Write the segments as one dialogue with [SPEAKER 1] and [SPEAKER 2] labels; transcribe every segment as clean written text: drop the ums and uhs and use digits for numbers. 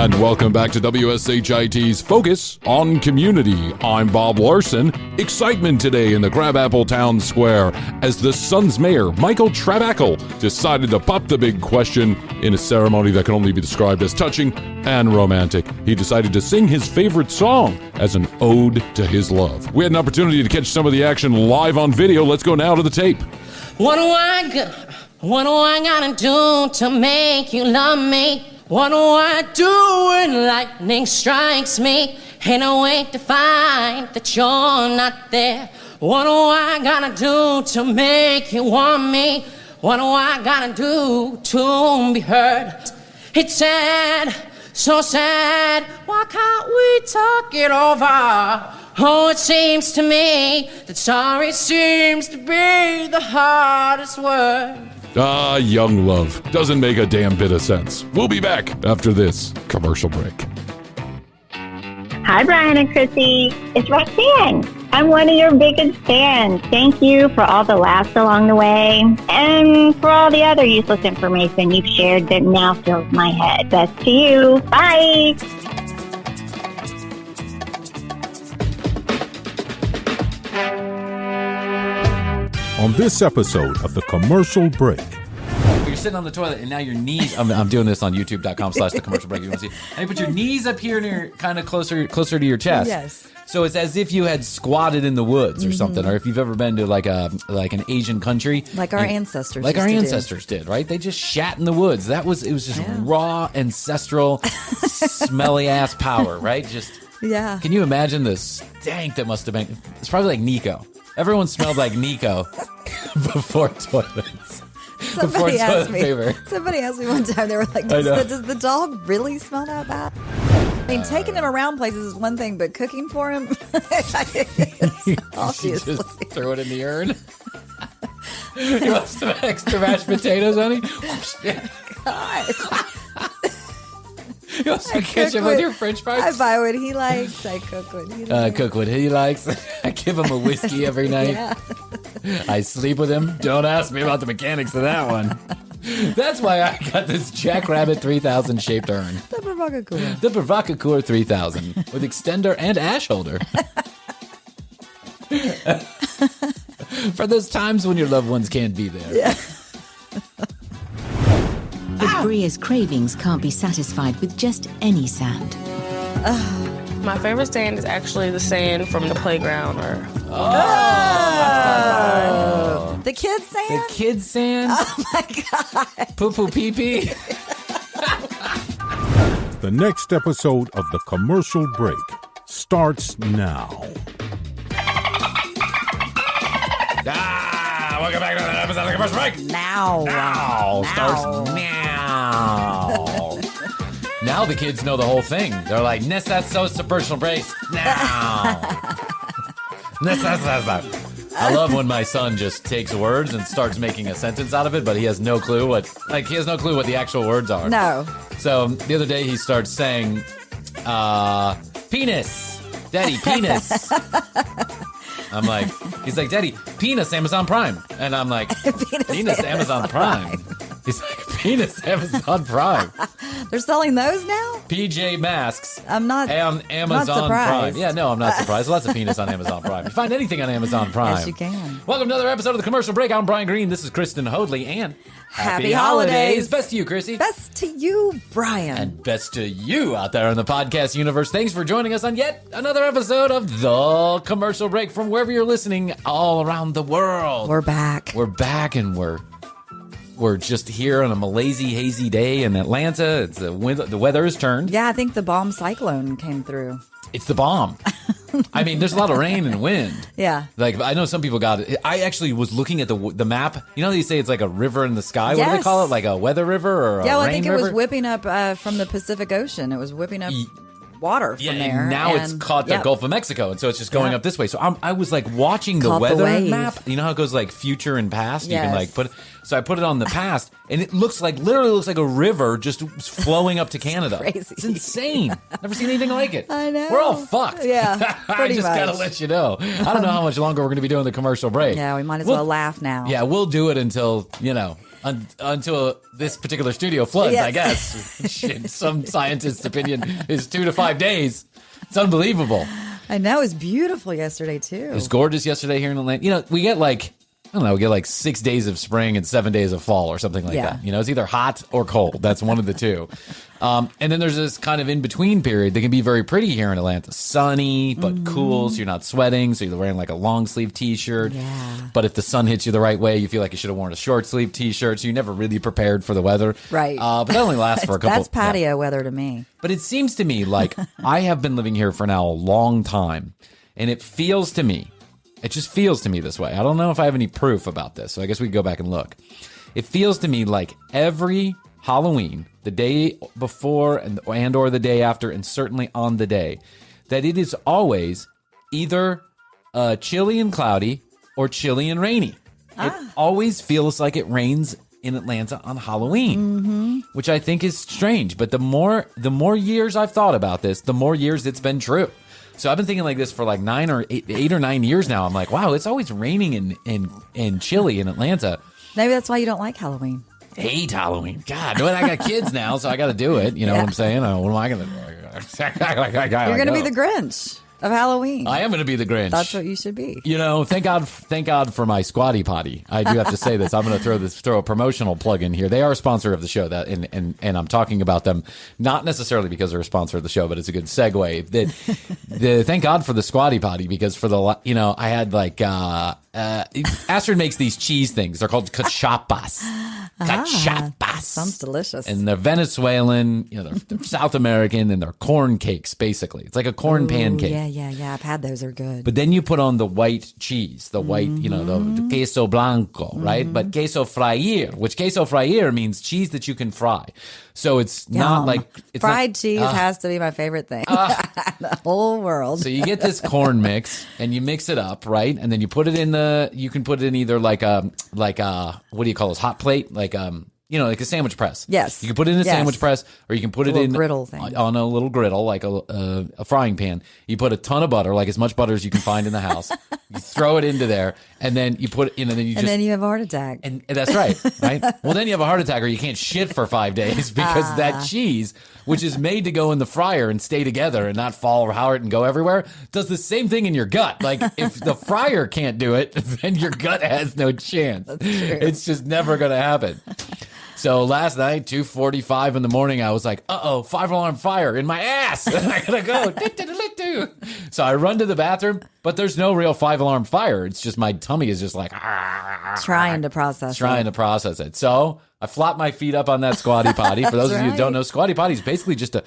[SPEAKER 1] And welcome back to WSHIT's Focus on Community. I'm Bob Larson. Excitement today in the Crabapple Town Square as the Sun's mayor, Michael Trabackle, decided to pop the big question in a ceremony that can only be described as touching and romantic. He decided to sing his favorite song as an ode to his love. We had an opportunity to catch some of the action live on video. Let's go now to the tape.
[SPEAKER 2] What do I gotta do to make you love me? What do I do when lightning strikes me? Ain't no way to find that you're not there. What do I gotta do to make you want me? What do I gotta do to be heard? It's sad, so sad. Why can't we talk it over? Oh, it seems to me that sorry seems to be the hardest word.
[SPEAKER 1] Ah, young love. Doesn't make a damn bit of sense. We'll be back after this commercial break.
[SPEAKER 3] Hi, Bryan and Krissy. It's Roxanne. I'm one of your biggest fans. Thank you for all the laughs along the way and for all the other useless information you've shared that now fills my head. Best to you. Bye.
[SPEAKER 4] On this episode of The Commercial Break.
[SPEAKER 5] You're sitting on the toilet and now your knees, I'm doing this on youtube.com/the commercial break. You want to see? And you put your knees up here and you're kind of closer to your chest.
[SPEAKER 6] Yes.
[SPEAKER 5] So it's as if you had squatted in the woods or something, or if you've ever been to like an Asian country.
[SPEAKER 6] Like our ancestors
[SPEAKER 5] did, right? They just shat in the woods. It was just raw, ancestral, smelly ass power, right? Just
[SPEAKER 6] Yeah.
[SPEAKER 5] Can you imagine the stank that must have been? It's probably like Niko. Everyone smelled like Niko before toilets.
[SPEAKER 6] Somebody asked me one time, they were like, does the dog really smell that bad? I mean, taking him around places is one thing, but cooking for him, obviously.
[SPEAKER 5] Just throw it in the urn. You want some extra mashed potatoes, honey?
[SPEAKER 6] God.
[SPEAKER 5] You want some ketchup with your French fries?
[SPEAKER 6] I buy what he likes. I cook what he likes.
[SPEAKER 5] Cook what he likes. I give him a whiskey every night.
[SPEAKER 6] Yeah.
[SPEAKER 5] I sleep with him. Don't ask me about the mechanics of that one. That's why I got this Jackrabbit 3000 shaped urn.
[SPEAKER 6] The Provocateur.
[SPEAKER 5] The Provocateur 3000 with extender and ash holder. For those times when your loved ones can't be there.
[SPEAKER 6] Yeah.
[SPEAKER 7] But Bria's cravings can't be satisfied with just any sand.
[SPEAKER 8] My favorite sand is actually the sand from the playground.
[SPEAKER 6] The kids' sand?
[SPEAKER 5] The kids' sand?
[SPEAKER 6] Oh, my God.
[SPEAKER 5] Poo-poo pee-pee?
[SPEAKER 4] The next episode of The Commercial Break starts now.
[SPEAKER 5] Welcome back to another episode of The Commercial Break.
[SPEAKER 6] Now.
[SPEAKER 5] Starts now. Now the kids know the whole thing. They're like, Nessa, so commercial break. Now. Nessa. I love when my son just takes words and starts making a sentence out of it, but he has no clue what the actual words are.
[SPEAKER 6] No.
[SPEAKER 5] So the other day he starts saying, penis. Daddy, penis. I'm like, he's like, Daddy, penis, Amazon Prime. And I'm like, penis Amazon Prime. He's like, penis, Amazon Prime.
[SPEAKER 6] They're selling those now?
[SPEAKER 5] PJ Masks.
[SPEAKER 6] I'm not
[SPEAKER 5] on Amazon
[SPEAKER 6] not
[SPEAKER 5] Prime. Yeah, no, I'm not surprised. Lots of penis on Amazon Prime. You find anything on Amazon Prime.
[SPEAKER 6] Yes, you can.
[SPEAKER 5] Welcome to another episode of The Commercial Break. I'm Bryan Green. This is Christina Hoadley. And
[SPEAKER 6] Happy holidays.
[SPEAKER 5] Best to you, Krissy.
[SPEAKER 6] Best to you, Bryan.
[SPEAKER 5] And best to you out there in the podcast universe. Thanks for joining us on yet another episode of The Commercial Break from wherever you're listening all around the world.
[SPEAKER 6] We're back.
[SPEAKER 5] We're back, and we're just here on a lazy, hazy day in Atlanta. It's the weather has turned.
[SPEAKER 6] Yeah, I think the bomb cyclone came through.
[SPEAKER 5] It's the bomb. I mean, there's a lot of rain and wind.
[SPEAKER 6] Yeah.
[SPEAKER 5] Like, I know some people got it. I actually was looking at the map. You know, they say it's like a river in the sky.
[SPEAKER 6] Yes.
[SPEAKER 5] What do they call it? Like a weather river or a rain river?
[SPEAKER 6] Yeah, well, I think it was whipping up from the Pacific Ocean. It was whipping up water from there.
[SPEAKER 5] And now it's caught the Gulf of Mexico, and so it's just going up this way. So I was like watching the weather map. You know how it goes like future and past?
[SPEAKER 6] Yes.
[SPEAKER 5] You can like put it. So I put it on the past, and it literally looks like a river just flowing up to Canada.
[SPEAKER 6] Crazy.
[SPEAKER 5] It's insane. Never seen anything like it.
[SPEAKER 6] I know.
[SPEAKER 5] We're all fucked.
[SPEAKER 6] Yeah,
[SPEAKER 5] I just gotta let you know. I don't know how much longer we're going to be doing the commercial break.
[SPEAKER 6] Yeah, we might as well laugh now.
[SPEAKER 5] Yeah, we'll do it until, until this particular studio floods, I guess. Shit, some scientist's opinion is 2 to 5 days. It's unbelievable.
[SPEAKER 6] I know. It was beautiful yesterday, too.
[SPEAKER 5] It was gorgeous yesterday here in Atlanta. We get we get 6 days of spring and 7 days of fall or something like that. It's either hot or cold. That's one of the two. And then there's this kind of in-between period that can be very pretty here in Atlanta. Sunny, but cool, so you're not sweating. So you're wearing a long-sleeve T-shirt. Yeah. But if the sun hits you the right way, you feel like you should have worn a short-sleeve T-shirt. So you're never really prepared for the weather.
[SPEAKER 6] Right.
[SPEAKER 5] But that only lasts for a couple.
[SPEAKER 6] That's patio weather to me.
[SPEAKER 5] But it seems to me like I have been living here for now a long time. And it feels to me, it just feels to me this way. I don't know if I have any proof about this, so I guess we can go back and look. It feels to me like every Halloween, the day before and or the day after, and certainly on the day, that it is always either chilly and cloudy or chilly and rainy. It always feels like it rains in Atlanta on Halloween, which I think is strange. But the more years I've thought about this, the more years it's been true. So I've been thinking like this for 8 or 9 years now. I'm like, wow, it's always raining and chilly in Atlanta.
[SPEAKER 6] Maybe that's why you don't like Halloween.
[SPEAKER 5] Hate Halloween. God, I got kids now, so I got to do it. You know what I'm saying? What am I going to do?
[SPEAKER 6] You're going to be the Grinch of Halloween.
[SPEAKER 5] I am going to be the Grinch.
[SPEAKER 6] That's what you should be.
[SPEAKER 5] Thank God for my Squatty Potty. I do have to say this. I'm going to throw a promotional plug in here. They are a sponsor of the show, and I'm talking about them not necessarily because they're a sponsor of the show, but it's a good segue. Thank God for the Squatty Potty, because for I had Astrid makes these cheese things. They're called cachapas. Cachapas.
[SPEAKER 6] Sounds delicious.
[SPEAKER 5] And they're Venezuelan, they're South American, and they're corn cakes, basically. It's like a corn pancake.
[SPEAKER 6] Yeah. I've had those. They're good.
[SPEAKER 5] But then you put on the white cheese, the white, the queso blanco, right? But queso fryer, which queso fryer means cheese that you can fry. So it's not like...
[SPEAKER 6] Fried cheese has to be my favorite thing in the whole world.
[SPEAKER 5] So you get this corn mix and you mix it up, right? And then you put it in you can put it in either like a what do you call this? Hot plate? Like a sandwich press.
[SPEAKER 6] Yes.
[SPEAKER 5] You can put it in a sandwich press, or you can put it in
[SPEAKER 6] griddle thing.
[SPEAKER 5] On a little griddle, like a frying pan. You put a ton of butter, like as much butter as you can find in the house. You throw it into there, and then you put it in, and then you
[SPEAKER 6] have a heart attack.
[SPEAKER 5] And that's right. Well, then you have a heart attack, or you can't shit for 5 days because that cheese, which is made to go in the fryer and stay together and not fall apart and go everywhere, does the same thing in your gut. Like if the fryer can't do it, then your gut has no chance.
[SPEAKER 6] That's true.
[SPEAKER 5] It's just never going to happen. So last night, 2:45 in the morning, I was like, 5-alarm fire in my ass. I gotta go. So I run to the bathroom, but there's no real 5-alarm fire. It's just my tummy is just like
[SPEAKER 6] trying to process it.
[SPEAKER 5] So I flop my feet up on that Squatty Potty. For those of you who don't know, Squatty Potty is basically just a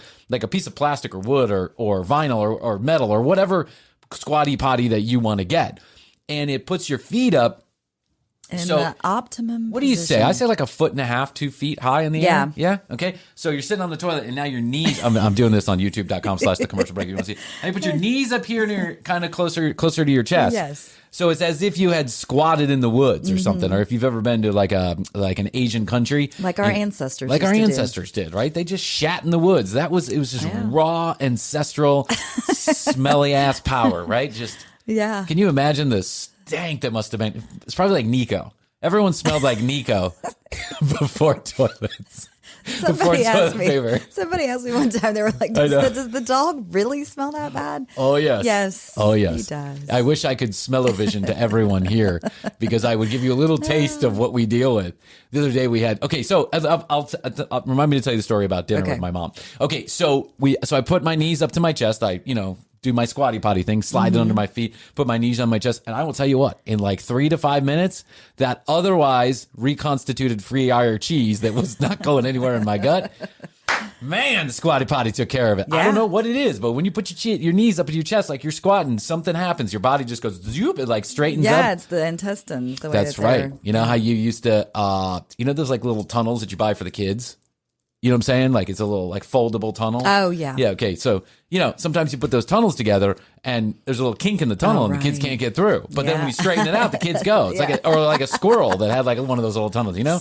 [SPEAKER 5] piece of plastic or wood or vinyl or metal or whatever Squatty Potty that you want to get. And it puts your feet up
[SPEAKER 6] in the optimum
[SPEAKER 5] What do you say? I say like 1.5 feet, 2 feet high in the air.
[SPEAKER 6] Yeah.
[SPEAKER 5] Okay. So you're sitting on the toilet, and now your knees. I'm doing this on YouTube.com/the commercial break. If you want to see, and you put your knees up here near kind of closer to your chest.
[SPEAKER 6] Yes.
[SPEAKER 5] So it's as if you had squatted in the woods or something, or if you've ever been to like an Asian country,
[SPEAKER 6] like our ancestors,
[SPEAKER 5] did, right? They just shat in the woods. It was just raw ancestral, smelly ass power, right? Just Can you imagine the stank that must have been? It's probably like Niko. Everyone smelled like Niko before toilets.
[SPEAKER 6] Somebody asked me one time, they were like, does the dog really smell that bad?
[SPEAKER 5] Oh, yes.
[SPEAKER 6] Yes.
[SPEAKER 5] Oh, yes.
[SPEAKER 6] He does.
[SPEAKER 5] I wish I could smell-o-vision to everyone here, because I would give you a little taste of what we deal with. The other day we had, so I'll remind me to tell you the story about dinner with my mom. Okay, so I put my knees up to my chest. I, do my Squatty Potty thing, slide it under my feet, put my knees on my chest, and I will tell you what, in like 3 to 5 minutes, that otherwise reconstituted free cheese that was not going anywhere in my gut, man, the Squatty Potty took care of it. Yeah. I don't know what it is, but when you put your knees up to your chest like you're squatting, something happens. Your body just goes zoop, it like straightens up.
[SPEAKER 6] Yeah, it's the intestines.
[SPEAKER 5] That's right. You know how you used to, those like little tunnels that you buy for the kids? You know what I'm saying? Like it's a little like foldable tunnel.
[SPEAKER 6] Oh, yeah.
[SPEAKER 5] Yeah, okay. So, sometimes you put those tunnels together and there's a little kink in the tunnel and the kids can't get through. But then when you straighten it out, the kids go. It's like a squirrel that had like one of those little tunnels, Squirrel.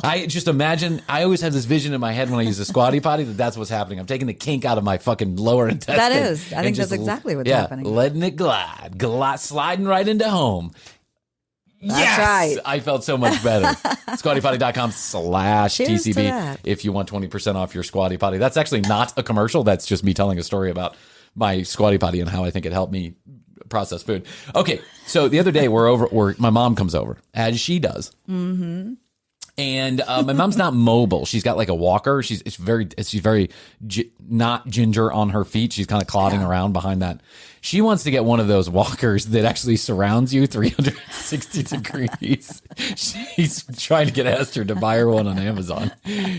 [SPEAKER 5] I just imagine, I always have this vision in my head when I use the Squatty Potty that's what's happening. I'm taking the kink out of my fucking lower intestine.
[SPEAKER 6] That is. I think that's exactly what's happening.
[SPEAKER 5] Letting it glide, sliding right into home.
[SPEAKER 6] That's right.
[SPEAKER 5] I felt so much better. SquattyPotty.com/TCB
[SPEAKER 6] that.
[SPEAKER 5] if you want 20% off your Squatty Potty. That's actually not a commercial. That's just me telling a story about my Squatty Potty and how I think it helped me process food. Okay, so the other day my mom comes over, as she does. Mm-hmm. And my mom's not mobile. She's got like a walker. She's very not ginger on her feet. She's kind of clodding around behind that. She wants to get one of those walkers that actually surrounds you 360 degrees. She's trying to get Esther to buy her one on Amazon.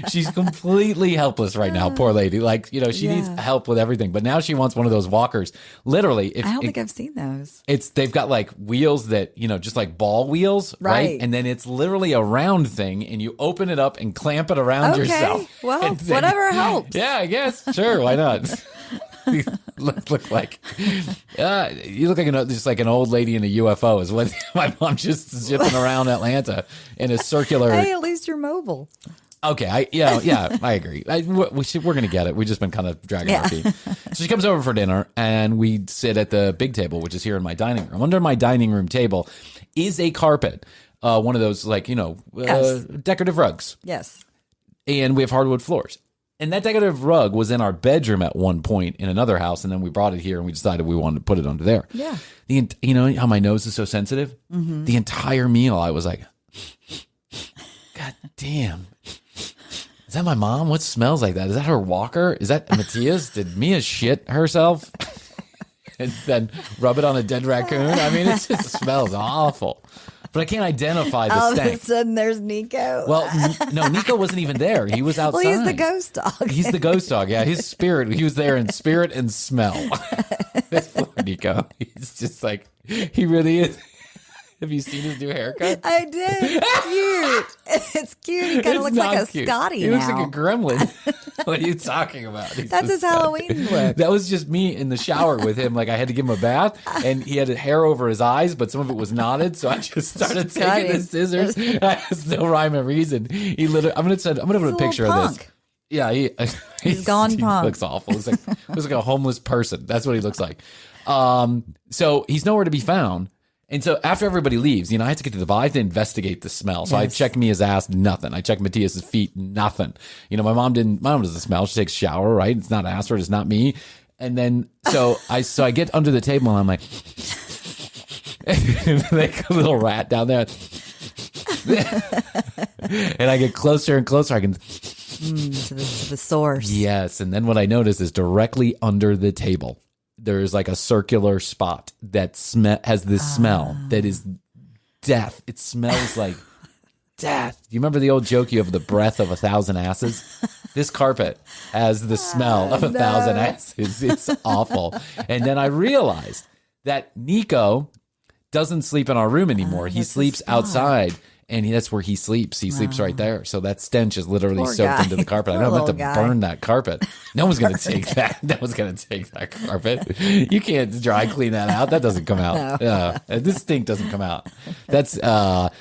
[SPEAKER 5] She's completely helpless right now, poor lady. Like, she needs help with everything. But now she wants one of those walkers. Literally,
[SPEAKER 6] I don't think I've seen those.
[SPEAKER 5] They've got like wheels that, just like ball wheels, right? And then it's literally a round thing, and you open it up and clamp it around yourself.
[SPEAKER 6] Well, whatever helps.
[SPEAKER 5] Yeah, I guess. Sure, why not? You look like just like an old lady in a UFO is what my mom just zipping around Atlanta in a circular.
[SPEAKER 6] Hey, at least you're mobile.
[SPEAKER 5] Okay, I agree. We're gonna get it. We've just been kind of dragging our feet. So she comes over for dinner, and we sit at the big table, which is here in my dining room. Under my dining room table is a carpet, one of those decorative rugs.
[SPEAKER 6] Yes,
[SPEAKER 5] and we have hardwood floors. And that decorative rug was in our bedroom at one point in another house, and then we brought it here, and we decided we wanted to put it under there.
[SPEAKER 6] Yeah.
[SPEAKER 5] You know how my nose is so sensitive? Mm-hmm. The entire meal, I was like, God damn. Is that my mom? What smells like that? Is that her walker? Is that Matthias? Did Mia shit herself? And then rub it on a dead raccoon? I mean, it just smells awful. But I can't identify the stank.
[SPEAKER 6] All of a sudden, there's Niko.
[SPEAKER 5] Well, no, Niko wasn't even there. He was outside.
[SPEAKER 6] Well, he's the ghost dog.
[SPEAKER 5] He's the ghost dog. Yeah, his spirit. He was there in spirit and smell. That's poor Niko. He's just like, he really is. Have you seen his new haircut?
[SPEAKER 6] I did. It's cute. It's cute. He kind of looks like a Scotty
[SPEAKER 5] He
[SPEAKER 6] now.
[SPEAKER 5] looks like a gremlin. What are you talking about?
[SPEAKER 6] That's his Halloween look.
[SPEAKER 5] That was just me in the shower with him. Like, I had to give him a bath, and he had hair over his eyes, but some of it was knotted, so I just started taking the scissors. I has no rhyme or reason. He literally. I'm gonna put a picture of this. Yeah,
[SPEAKER 6] he's gone punk.
[SPEAKER 5] He looks awful. He looks like a homeless person. That's what he looks like. So he's nowhere to be found. And so after everybody leaves, I have to get to the bar. I have to investigate the smell. So I check Mia's ass, nothing. I check Matthias's feet, nothing. My mom doesn't smell. She takes a shower, right? It's not Astrid, it's not me. And then, so I get under the table and I'm like, like a little rat down there. And I get closer and closer. I can
[SPEAKER 6] to the source.
[SPEAKER 5] Yes. And then what I notice is directly under the table, there's like a circular spot that has this smell that is death. It smells like death. Do you remember the old joke, you have the breath of 1,000 asses? This carpet has the smell of 1,000 asses. It's awful. And then I realized that Niko doesn't sleep in our room anymore. He sleeps outside. And that's where he sleeps. He sleeps right there. So that stench is literally soaked into the carpet. I don't have to burn that carpet. No one's going to take that. No one's going to take that carpet. You can't dry clean that out. That doesn't come out. No. This stink doesn't come out. That's, and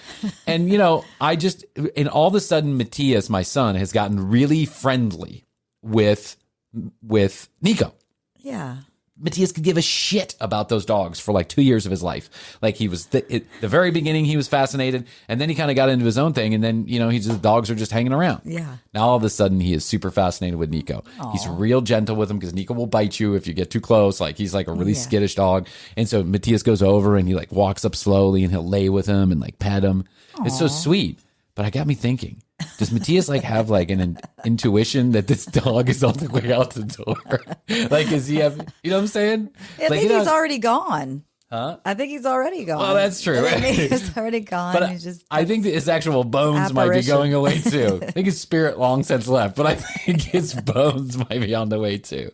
[SPEAKER 5] all of a sudden, Matthias, my son, has gotten really friendly with Niko.
[SPEAKER 6] Yeah.
[SPEAKER 5] Matthias could give a shit about those dogs for like 2 years of his life. Like he was, the very beginning, he was fascinated. And then he kind of got into his own thing. And then, the dogs are just hanging around.
[SPEAKER 6] Yeah.
[SPEAKER 5] Now all of a sudden he is super fascinated with Niko. Aww. He's real gentle with him because Niko will bite you if you get too close. Like he's like a really skittish dog. And so Matthias goes over and he like walks up slowly and he'll lay with him and like pet him. Aww. It's so sweet. But I got me thinking, does Matthias like have like an intuition that this dog is on the way out the door? Like, does he have, you know what I'm saying?
[SPEAKER 6] I think he's already gone.
[SPEAKER 5] Huh?
[SPEAKER 6] I think he's already gone.
[SPEAKER 5] Well, that's true.
[SPEAKER 6] I think he's already gone.
[SPEAKER 5] But I think that his actual bones might be going away too. I think his spirit long since left, but I think his bones might be on the way too.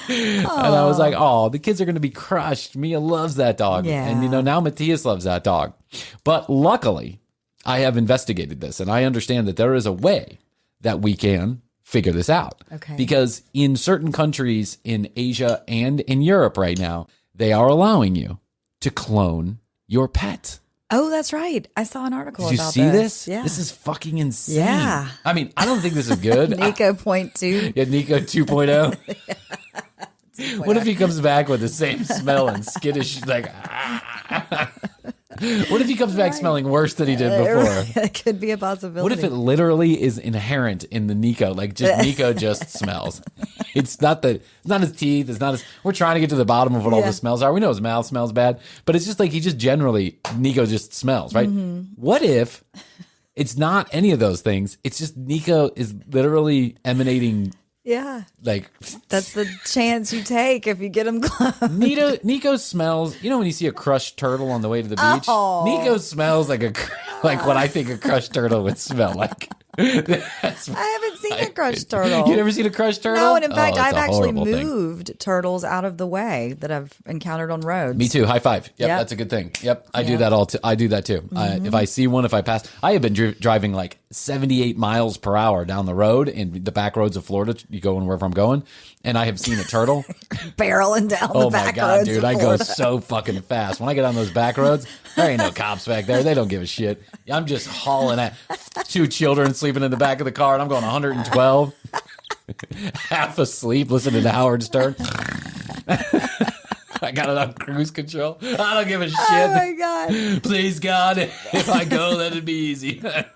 [SPEAKER 5] And I was like, oh, the kids are going to be crushed. Mia loves that dog.
[SPEAKER 6] Yeah.
[SPEAKER 5] And, now Matthias loves that dog. But luckily, I have investigated this, and I understand that there is a way that we can figure this out.
[SPEAKER 6] Okay.
[SPEAKER 5] Because in certain countries in Asia and in Europe right now, they are allowing you to clone your pet.
[SPEAKER 6] Oh, that's right. I saw an article about this.
[SPEAKER 5] Did you see this?
[SPEAKER 6] Yeah.
[SPEAKER 5] This is fucking insane.
[SPEAKER 6] Yeah.
[SPEAKER 5] I mean, I don't think this is good.
[SPEAKER 6] Niko point 2.
[SPEAKER 5] Yeah, Niko 2.0. What if he comes back with the same smell and skittish, like, What if he comes back smelling worse than he did before?
[SPEAKER 6] It could be a possibility.
[SPEAKER 5] What if it literally is inherent in the Niko? Like, just Niko just smells. It's not his teeth. It's not his. We're trying to get to the bottom of what all the smells are. We know his mouth smells bad, but it's just like Niko just smells, right? What if it's not any of those things? It's just Niko is literally emanating.
[SPEAKER 6] Yeah.
[SPEAKER 5] Like,
[SPEAKER 6] that's the chance you take if you get him close.
[SPEAKER 5] Niko smells, you know, when you see a crushed turtle on the way to the beach? Oh. Niko smells like what I think a crushed turtle would smell like.
[SPEAKER 6] I haven't seen a crushed turtle.
[SPEAKER 5] You never seen a crushed turtle?
[SPEAKER 6] No, and in fact, I've actually moved turtles out of the way that I've encountered on roads.
[SPEAKER 5] Me too. High five. Yep. That's a good thing. Yep, I do that I do that too. If I see one, if I pass, I have been driving like 78 miles per hour down the road in the back roads of Florida. You go wherever I'm going, and I have seen a turtle
[SPEAKER 6] barreling down the back roads. Oh my God,
[SPEAKER 5] dude! I go so fucking fast when I get on those back roads. There ain't no cops back there. They don't give a shit. I'm just hauling at 2 children sleeping in the back of the car, and I'm going 112, half asleep, listening to Howard Stern. I got it on cruise control. I don't give a shit.
[SPEAKER 6] Oh my God!
[SPEAKER 5] Please God, if I go, let it be easy.
[SPEAKER 6] But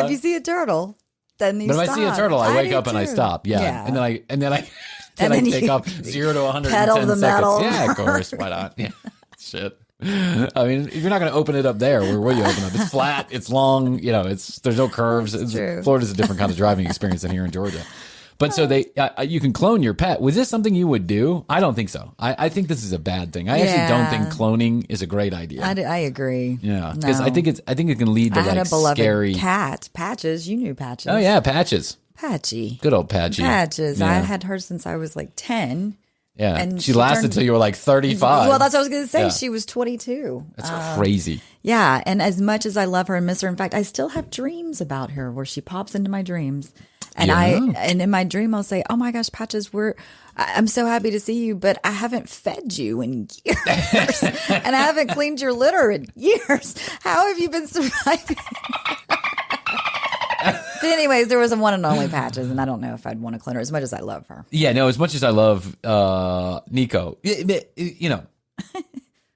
[SPEAKER 6] if you see a turtle, then you stop.
[SPEAKER 5] But if I see a turtle, I wake up and I stop. Yeah. And then I take off 0 to 110
[SPEAKER 6] pedal the
[SPEAKER 5] seconds.
[SPEAKER 6] Metal.
[SPEAKER 5] Yeah, of course. Why not? Yeah. Shit. I mean, if you're not going to open it up there, where will you open up? It's flat. It's long. You know, there's no curves. Florida's a different kind of driving experience than here in Georgia. But so you can clone your pet. Was this something you would do? I don't think so. I think this is a bad thing. I actually don't think cloning is a great idea.
[SPEAKER 6] I agree.
[SPEAKER 5] Yeah, because I think it can lead to
[SPEAKER 6] I had
[SPEAKER 5] like
[SPEAKER 6] a beloved
[SPEAKER 5] scary
[SPEAKER 6] cat, Patches. You knew Patches.
[SPEAKER 5] Oh yeah, Patches.
[SPEAKER 6] Patchy.
[SPEAKER 5] Good old Patchy.
[SPEAKER 6] Patches.
[SPEAKER 5] Yeah.
[SPEAKER 6] I had her since I was like 10.
[SPEAKER 5] Yeah,
[SPEAKER 6] and
[SPEAKER 5] she lasted until you were like 35.
[SPEAKER 6] Well, that's what I was going to say. Yeah. She was 22.
[SPEAKER 5] That's crazy.
[SPEAKER 6] Yeah, and as much as I love her and miss her, in fact, I still have dreams about her where she pops into my dreams. And and in my dream, I'll say, "Oh my gosh, Patches, I'm so happy to see you, but I haven't fed you in years, and I haven't cleaned your litter in years. How have you been surviving?" But anyways, there was a one and only Patches, and I don't know if I'd want to clone her as much as I love her.
[SPEAKER 5] Yeah, no, as much as I love Niko, you know.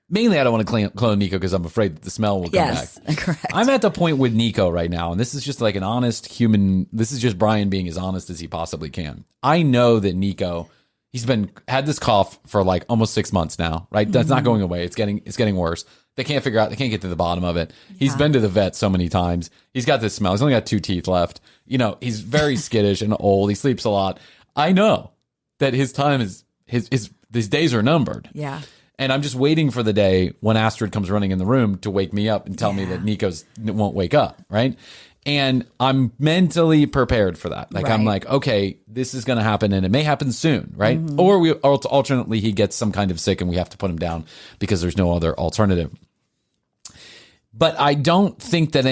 [SPEAKER 5] Mainly, I don't want to clone Niko because I'm afraid that the smell will come back.
[SPEAKER 6] Yes, correct.
[SPEAKER 5] I'm at the point with Niko right now, and this is just like an honest human. This is just Bryan being as honest as he possibly can. I know that Niko, he's had this cough for like almost 6 months now, right? That's not going away. It's getting worse. They can't get to the bottom of it. He's been to the vet so many times. He's got this smell. He's only got 2 teeth left. You know, he's very skittish and old. He sleeps a lot. I know that his time his days are numbered.
[SPEAKER 6] Yeah.
[SPEAKER 5] And I'm just waiting for the day when Astrid comes running in the room to wake me up and tell me that Niko won't wake up, right? And I'm mentally prepared for that. Like, I'm like, okay, this is going to happen, and it may happen soon, right? Or alternately, he gets some kind of sick and we have to put him down because there's no other alternative. But I don't think that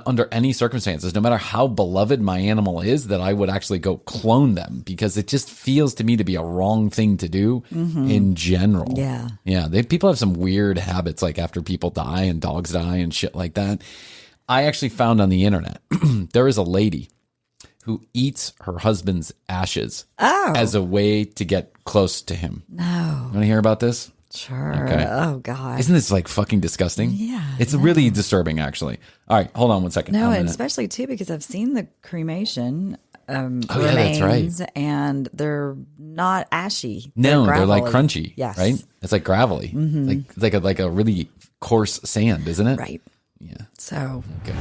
[SPEAKER 5] under any circumstances, no matter how beloved my animal is, that I would actually go clone them, because it just feels to me to be a wrong thing to do in general.
[SPEAKER 6] Yeah.
[SPEAKER 5] Yeah. People have some weird habits, like after people die and dogs die and shit like that. I actually found on the internet, there is a lady who eats her husband's ashes as a way to get close to him.
[SPEAKER 6] No.
[SPEAKER 5] You want to hear about this?
[SPEAKER 6] Sure.
[SPEAKER 5] Okay.
[SPEAKER 6] Oh, God.
[SPEAKER 5] Isn't this like fucking disgusting?
[SPEAKER 6] Yeah.
[SPEAKER 5] It's really disturbing, actually. All right, hold on 1 second.
[SPEAKER 6] No, and especially too because I've seen the cremation remains,
[SPEAKER 5] that's right.
[SPEAKER 6] And they're not ashy.
[SPEAKER 5] No, they're like crunchy.
[SPEAKER 6] Yes.
[SPEAKER 5] Right? It's like gravelly. It's like a really coarse sand, isn't it?
[SPEAKER 6] Right.
[SPEAKER 5] Yeah.
[SPEAKER 6] So.
[SPEAKER 5] Okay.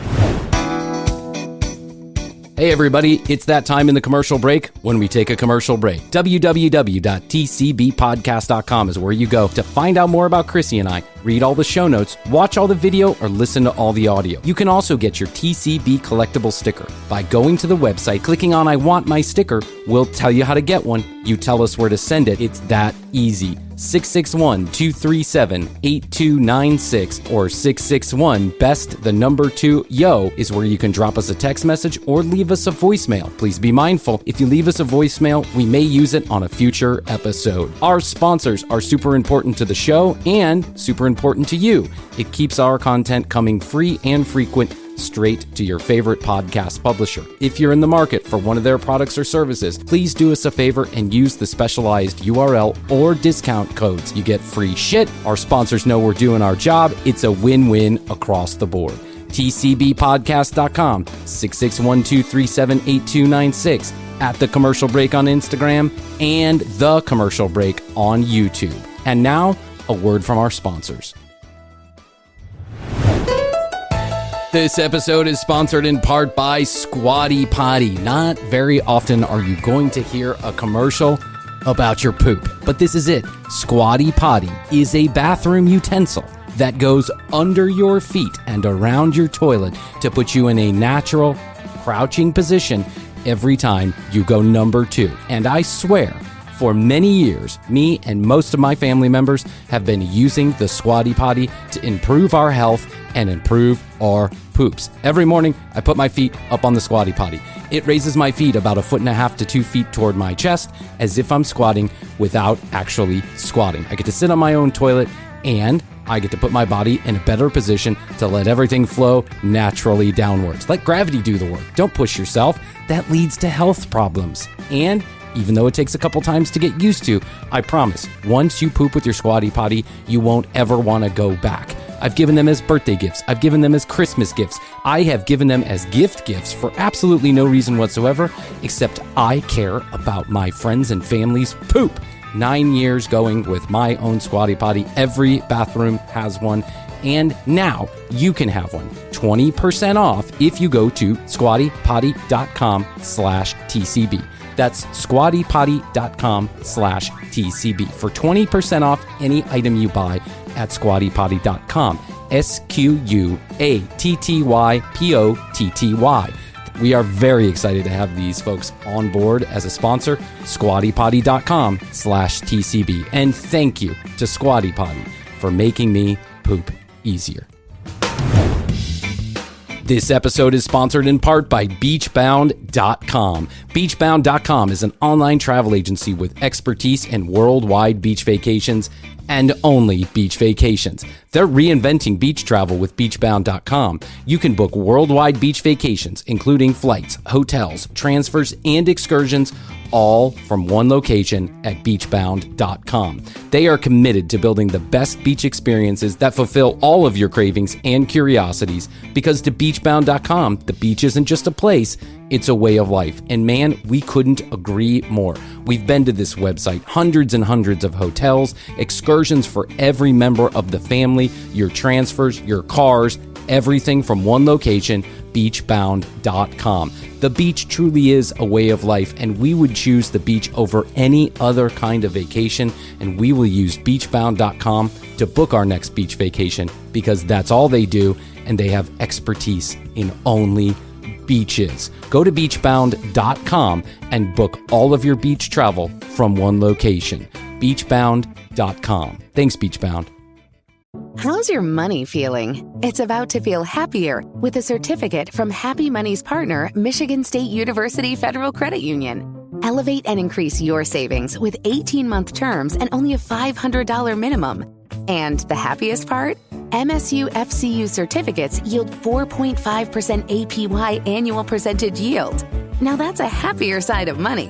[SPEAKER 5] Hey everybody, it's that time in the commercial break when we take a commercial break. www.tcbpodcast.com is where you go to find out more about Krissy and I, read all the show notes, watch all the video, or listen to all the audio. You can also get your TCB collectible sticker by going to the website, clicking on I want my sticker. We'll tell you how to get one. You tell us where to send it. It's that easy. 661-237-8296 or 661-BEST2YO is where you can drop us a text message or leave us a voicemail. Please be mindful, if you leave us a voicemail, we may use it on a future episode. Our sponsors are super important to the show and super important to you. It keeps our content coming free and frequent straight to your favorite podcast publisher. If you're in the market for one of their products or services, please do us a favor and use the specialized URL or discount codes. You get free shit. Our sponsors know we're doing our job. It's a win-win across the board. tcbpodcast.com, 6612378296, at The Commercial Break on Instagram, and The Commercial Break on YouTube. And now, a word from our sponsors. This episode is sponsored in part by Squatty Potty. Not very often are you going to hear a commercial about your poop, but this is it. Squatty Potty is a bathroom utensil that goes under your feet and around your toilet to put you in a natural, crouching position every time you go number 2. And I swear, for many years, me and most of my family members have been using the Squatty Potty to improve our health and improve our poops. Every morning, I put my feet up on the Squatty Potty. It raises my feet about 1.5 to 2 feet toward my chest, as if I'm squatting without actually squatting. I get to sit on my own toilet, and I get to put my body in a better position to let everything flow naturally downwards. Let gravity do the work. Don't push yourself. That leads to health problems. And even though it takes a couple times to get used to, I promise, once you poop with your Squatty Potty, you won't ever want to go back. I've given them as birthday gifts. I've given them as Christmas gifts. I have given them as gift gifts for absolutely no reason whatsoever, except I care about my friends and family's poop. 9 years going with my own Squatty Potty. Every bathroom has one. And now you can have one. 20% off if you go to squattypotty.com/TCB. That's squattypotty.com/TCB for 20% off any item you buy at squattypotty.com. SQUATTYPOTTY. We are very excited to have these folks on board as a sponsor, squattypotty.com/TCB. And thank you to Squatty Potty for making me poop easier. This episode is sponsored in part by Beachbound.com. Beachbound.com is an online travel agency with expertise in worldwide beach vacations and only beach vacations. They're reinventing beach travel with Beachbound.com. You can book worldwide beach vacations, including flights, hotels, transfers, and excursions, all from one location at Beachbound.com. They are committed to building the best beach experiences that fulfill all of your cravings and curiosities, because to Beachbound.com, the beach isn't just a place, it's a way of life. And man, we couldn't agree more. We've been to this website, hundreds and hundreds of hotels, excursions for every member of the family, your transfers, your cars, everything from one location, Beachbound.com. The beach truly is a way of life, and we would choose the beach over any other kind of vacation, and we will use Beachbound.com to book our next beach vacation, because that's all they do, and they have expertise in only beaches. Go to Beachbound.com and book all of your beach travel from one location. Beachbound.com. Thanks, Beachbound.
[SPEAKER 9] How's your money feeling? It's about to feel happier with a certificate from Happy Money's partner, Michigan State University Federal Credit Union. Elevate and increase your savings with 18-month terms and only a $500 minimum. And the happiest part? MSU FCU certificates yield 4.5% APY annual percentage yield. Now that's a happier side of money.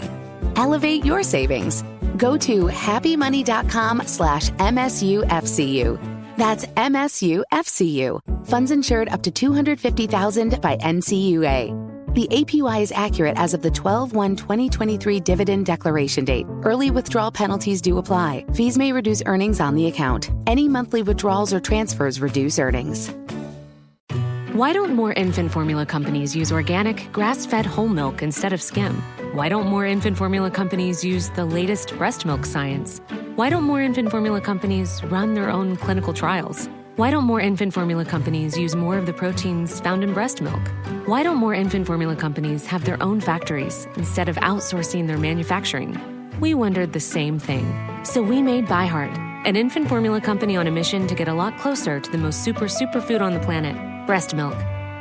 [SPEAKER 9] Elevate your savings. Go to happymoney.com/MSUFCU. That's MSUFCU. Funds insured up to $250,000 by NCUA. The APY is accurate as of the 12/1/2023 dividend declaration date. Early withdrawal penalties do apply. Fees may reduce earnings on the account. Any monthly withdrawals or transfers reduce earnings.
[SPEAKER 10] Why don't more infant formula companies use organic, grass-fed whole milk instead of skim? Why don't more infant formula companies use the latest breast milk science? Why don't more infant formula companies run their own clinical trials? Why don't more infant formula companies use more of the proteins found in breast milk? Why don't more infant formula companies have their own factories instead of outsourcing their manufacturing? We wondered the same thing. So we made ByHeart, an infant formula company on a mission to get a lot closer to the most superfood on the planet, breast milk.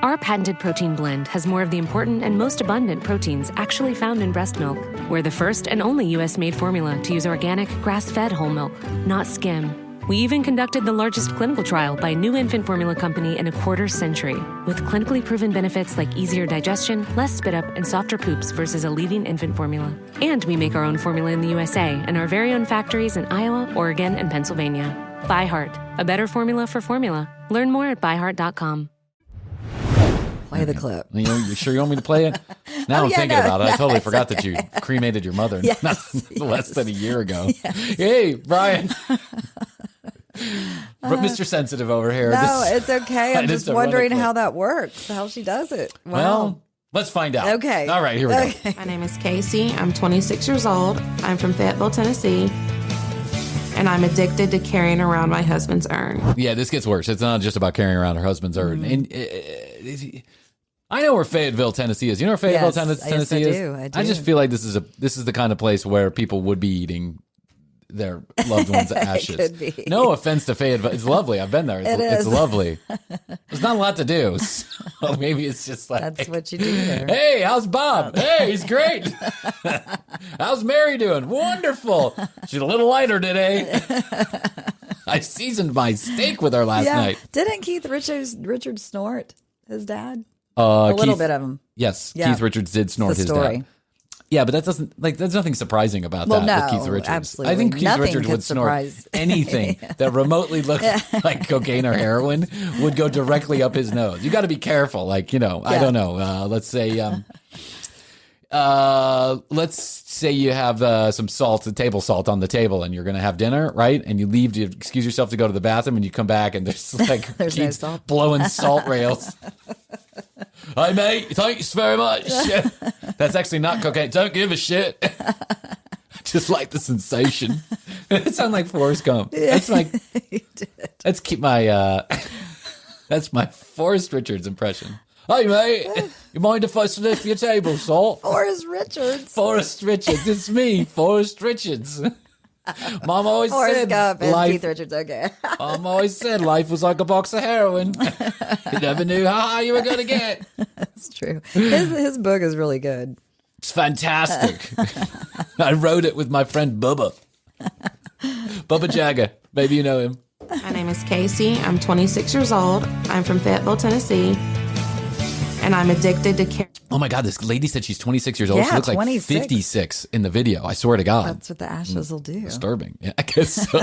[SPEAKER 10] Our patented protein blend has more of the important and most abundant proteins actually found in breast milk. We're the first and only U.S.-made formula to use organic, grass-fed whole milk, not skim. We even conducted the largest clinical trial by a new infant formula company in a quarter century, with clinically proven benefits like easier digestion, less spit up, and softer poops versus a leading infant formula. And we make our own formula in the USA and our very own factories in Iowa, Oregon, and Pennsylvania. ByHeart, a better formula for formula. Learn more at byheart.com.
[SPEAKER 6] Play the clip.
[SPEAKER 5] You sure you want me to play it? Now I'm thinking about it. I totally forgot that you cremated your mother less than a year ago. Yes. Hey, Bryan. Mr. Sensitive over here.
[SPEAKER 6] No, it's okay. I'm just wondering how that works, how she does it. Wow.
[SPEAKER 5] Well, let's find out.
[SPEAKER 6] Okay.
[SPEAKER 5] All right, here we go.
[SPEAKER 8] My name is Casey. I'm 26 years old. I'm from Fayetteville, Tennessee. And I'm addicted to carrying around my husband's urn.
[SPEAKER 5] Yeah, this gets worse. It's not just about carrying around her husband's urn. And I know where Fayetteville, Tennessee is. You know where Fayetteville, Tennessee is?
[SPEAKER 6] I do.
[SPEAKER 5] I just feel like this is the kind of place where people would be eating their loved ones' ashes.
[SPEAKER 6] Could be.
[SPEAKER 5] No offense to Fayetteville. It's lovely. I've been there. It's lovely. There's not a lot to do. So maybe it's just like...
[SPEAKER 6] That's what you do there.
[SPEAKER 5] Hey, how's Bob? Hey, he's great. How's Mary doing? Wonderful. She's a little lighter today. I seasoned my steak with her last night.
[SPEAKER 6] Didn't Keith Richards snort, his dad? A little bit of him.
[SPEAKER 5] Yes, yeah. Keith Richards did snort his dad. Yeah, but that doesn't there's nothing surprising about that with Keith Richards.
[SPEAKER 6] Absolutely.
[SPEAKER 5] I think Keith Richards would snort anything that remotely looked like cocaine or heroin would go directly up his nose. You got to be careful. I don't know. Let's say you have some table salt on the table, and you're going to have dinner, right? And you leave to excuse yourself to go to the bathroom, and you come back, and there's
[SPEAKER 6] there's no salt.
[SPEAKER 5] Blowing salt rails. Hi, mate. Thanks very much. That's actually not cocaine. Don't give a shit. Just like the sensation. It sounded like Forrest Gump.
[SPEAKER 6] Yeah,
[SPEAKER 5] Let's keep my. That's my Forrest Richards impression. Hey, mate. You mind if I sniff your table salt?
[SPEAKER 6] Forrest Richards.
[SPEAKER 5] Forrest Richards. It's me, Forrest Richards. Mom always said
[SPEAKER 6] Gump and Keith Richards. Okay.
[SPEAKER 5] Mom always said life was like a box of heroin. You never knew how high you were going to get.
[SPEAKER 6] That's true. His book is really good.
[SPEAKER 5] It's fantastic. I wrote it with my friend Bubba. Bubba Jagger. Maybe you know him.
[SPEAKER 8] My name is Casey. I'm 26 years old. I'm from Fayetteville, Tennessee. And I'm addicted to
[SPEAKER 5] Oh my God, this lady said she's 26 years old.
[SPEAKER 6] Yeah,
[SPEAKER 5] she looks
[SPEAKER 6] 26.
[SPEAKER 5] like 56 in the video. I swear to God.
[SPEAKER 6] That's what the ashes will do.
[SPEAKER 5] Disturbing. Yeah, I guess so.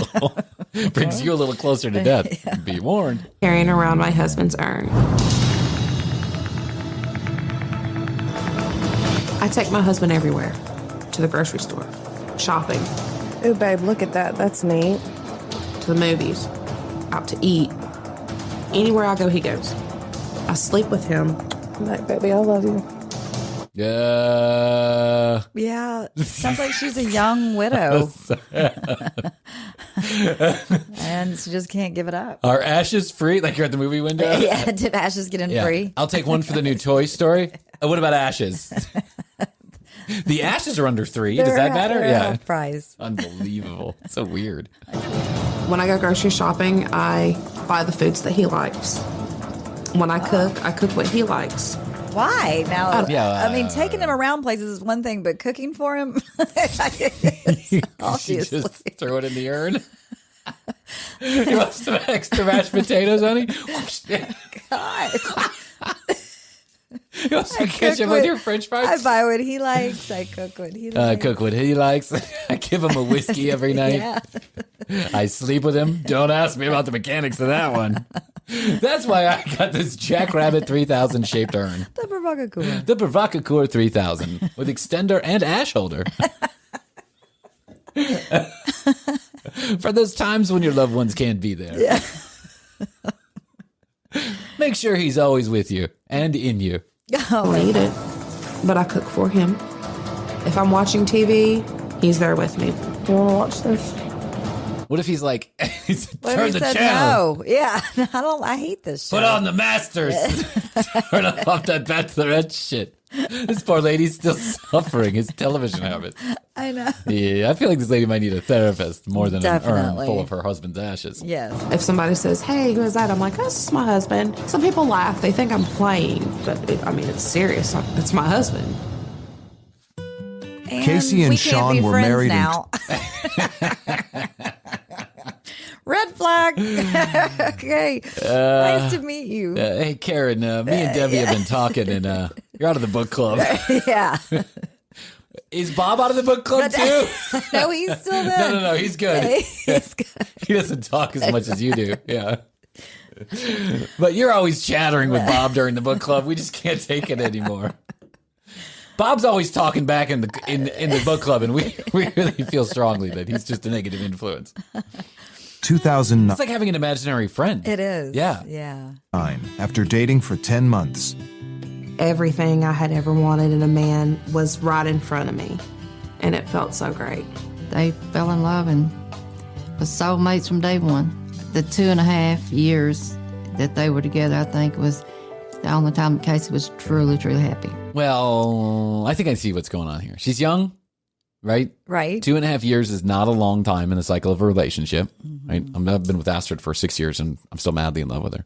[SPEAKER 5] Brings you a little closer to death. Yeah. Be warned.
[SPEAKER 8] Carrying around my husband's urn. I take my husband everywhere. To the grocery store. Shopping.
[SPEAKER 11] Ooh, babe, look at that. That's neat.
[SPEAKER 8] To the movies. Out to eat. Anywhere I go, he goes. I sleep with him.
[SPEAKER 11] I'm like, baby, I love you.
[SPEAKER 5] Yeah.
[SPEAKER 6] Yeah. Sounds like she's a young widow. And she just can't give it up.
[SPEAKER 5] Are ashes free? Like you're at the movie window?
[SPEAKER 6] Yeah. Did ashes get in free?
[SPEAKER 5] I'll take one for the new Toy Story. What about ashes? The ashes are under $3. Does that matter?
[SPEAKER 6] Yeah. Prize.
[SPEAKER 5] Unbelievable. So weird.
[SPEAKER 8] When I go grocery shopping, I buy the foods that he likes. When I cook what he likes.
[SPEAKER 6] Why? Now, I mean, taking him around places is one thing, but cooking for him?
[SPEAKER 5] She just throw it in the urn. You want some extra mashed potatoes, honey?
[SPEAKER 6] God.
[SPEAKER 5] You want some ketchup with your French fries?
[SPEAKER 6] I buy what he likes. I cook what he likes.
[SPEAKER 5] Cook what he likes. I give him a whiskey every night.
[SPEAKER 6] Yeah.
[SPEAKER 5] I sleep with him. Don't ask me about the mechanics of that one. That's why I got this Jackrabbit 3000 shaped urn.
[SPEAKER 6] The Provocateur.
[SPEAKER 5] The Provocateur 3000 with extender and ash holder. For those times when your loved ones can't be there.
[SPEAKER 6] Yeah.
[SPEAKER 5] Make sure he's always with you and in you.
[SPEAKER 8] I'll eat it, but I cook for him. If I'm watching TV, he's there with me. You want to watch this?
[SPEAKER 5] What if he's like, turn the
[SPEAKER 6] channel? No. Yeah, I hate this show.
[SPEAKER 5] Put on the Masters. Turn off that Bachelorette shit. This poor lady's still suffering his television habits.
[SPEAKER 6] I know.
[SPEAKER 5] Yeah, I feel like this lady might need a therapist more than an urn full of her husband's ashes.
[SPEAKER 6] Yes.
[SPEAKER 8] If somebody says, hey, who is that? I'm like, oh, this is my husband. Some people laugh. They think I'm playing, but it's serious. It's my husband.
[SPEAKER 6] And
[SPEAKER 12] Casey and Sean were married
[SPEAKER 6] now. Red black. Okay. Nice to meet you.
[SPEAKER 5] Hey, Karen, me and Debbie have been talking, and you're out of the book club.
[SPEAKER 6] Yeah.
[SPEAKER 5] Is Bob out of the book club too?
[SPEAKER 6] No, he's still there.
[SPEAKER 5] No, he's good.
[SPEAKER 6] He's good.
[SPEAKER 5] He doesn't talk as much as you do. Yeah. But you're always chattering with Bob during the book club. We just can't take it anymore. Bob's always talking back in the book club, and we really feel strongly that he's just a negative influence.
[SPEAKER 12] 2009.
[SPEAKER 5] It's like having an imaginary friend.
[SPEAKER 6] It is.
[SPEAKER 5] Yeah.
[SPEAKER 6] Yeah.
[SPEAKER 12] After dating for 10 months.
[SPEAKER 8] Everything I had ever wanted in a man was right in front of me, and it felt so great.
[SPEAKER 13] They fell in love and was soulmates from day one. The 2.5 years that they were together, I think, was the only time that Casey was truly, truly happy.
[SPEAKER 5] Well, I think I see what's going on here. She's young, right?
[SPEAKER 6] Right.
[SPEAKER 5] 2.5 years is not a long time in the cycle of a relationship. Right? I've been with Astrid for 6 years, and I'm still madly in love with her.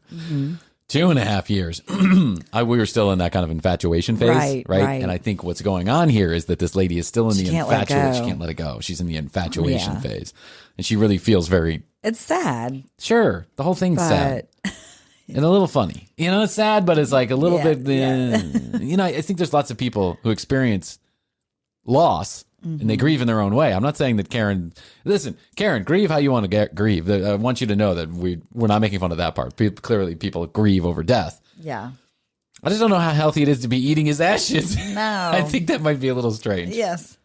[SPEAKER 5] 2.5 years. We were still in that kind of infatuation phase, right? And I think what's going on here is that this lady is still in the infatuation. She can't let it go. She's in the infatuation phase, and she really feels very.
[SPEAKER 6] It's sad.
[SPEAKER 5] Sure, the whole thing's sad. And a little funny. It's sad, but it's like a little bit, I think there's lots of people who experience loss and they grieve in their own way. I'm not saying that Karen, grieve how you want to grieve. I want you to know that we're not making fun of that part. Clearly people grieve over death.
[SPEAKER 6] Yeah.
[SPEAKER 5] I just don't know how healthy it is to be eating his ashes.
[SPEAKER 6] No.
[SPEAKER 5] I think that might be a little strange.
[SPEAKER 6] Yes.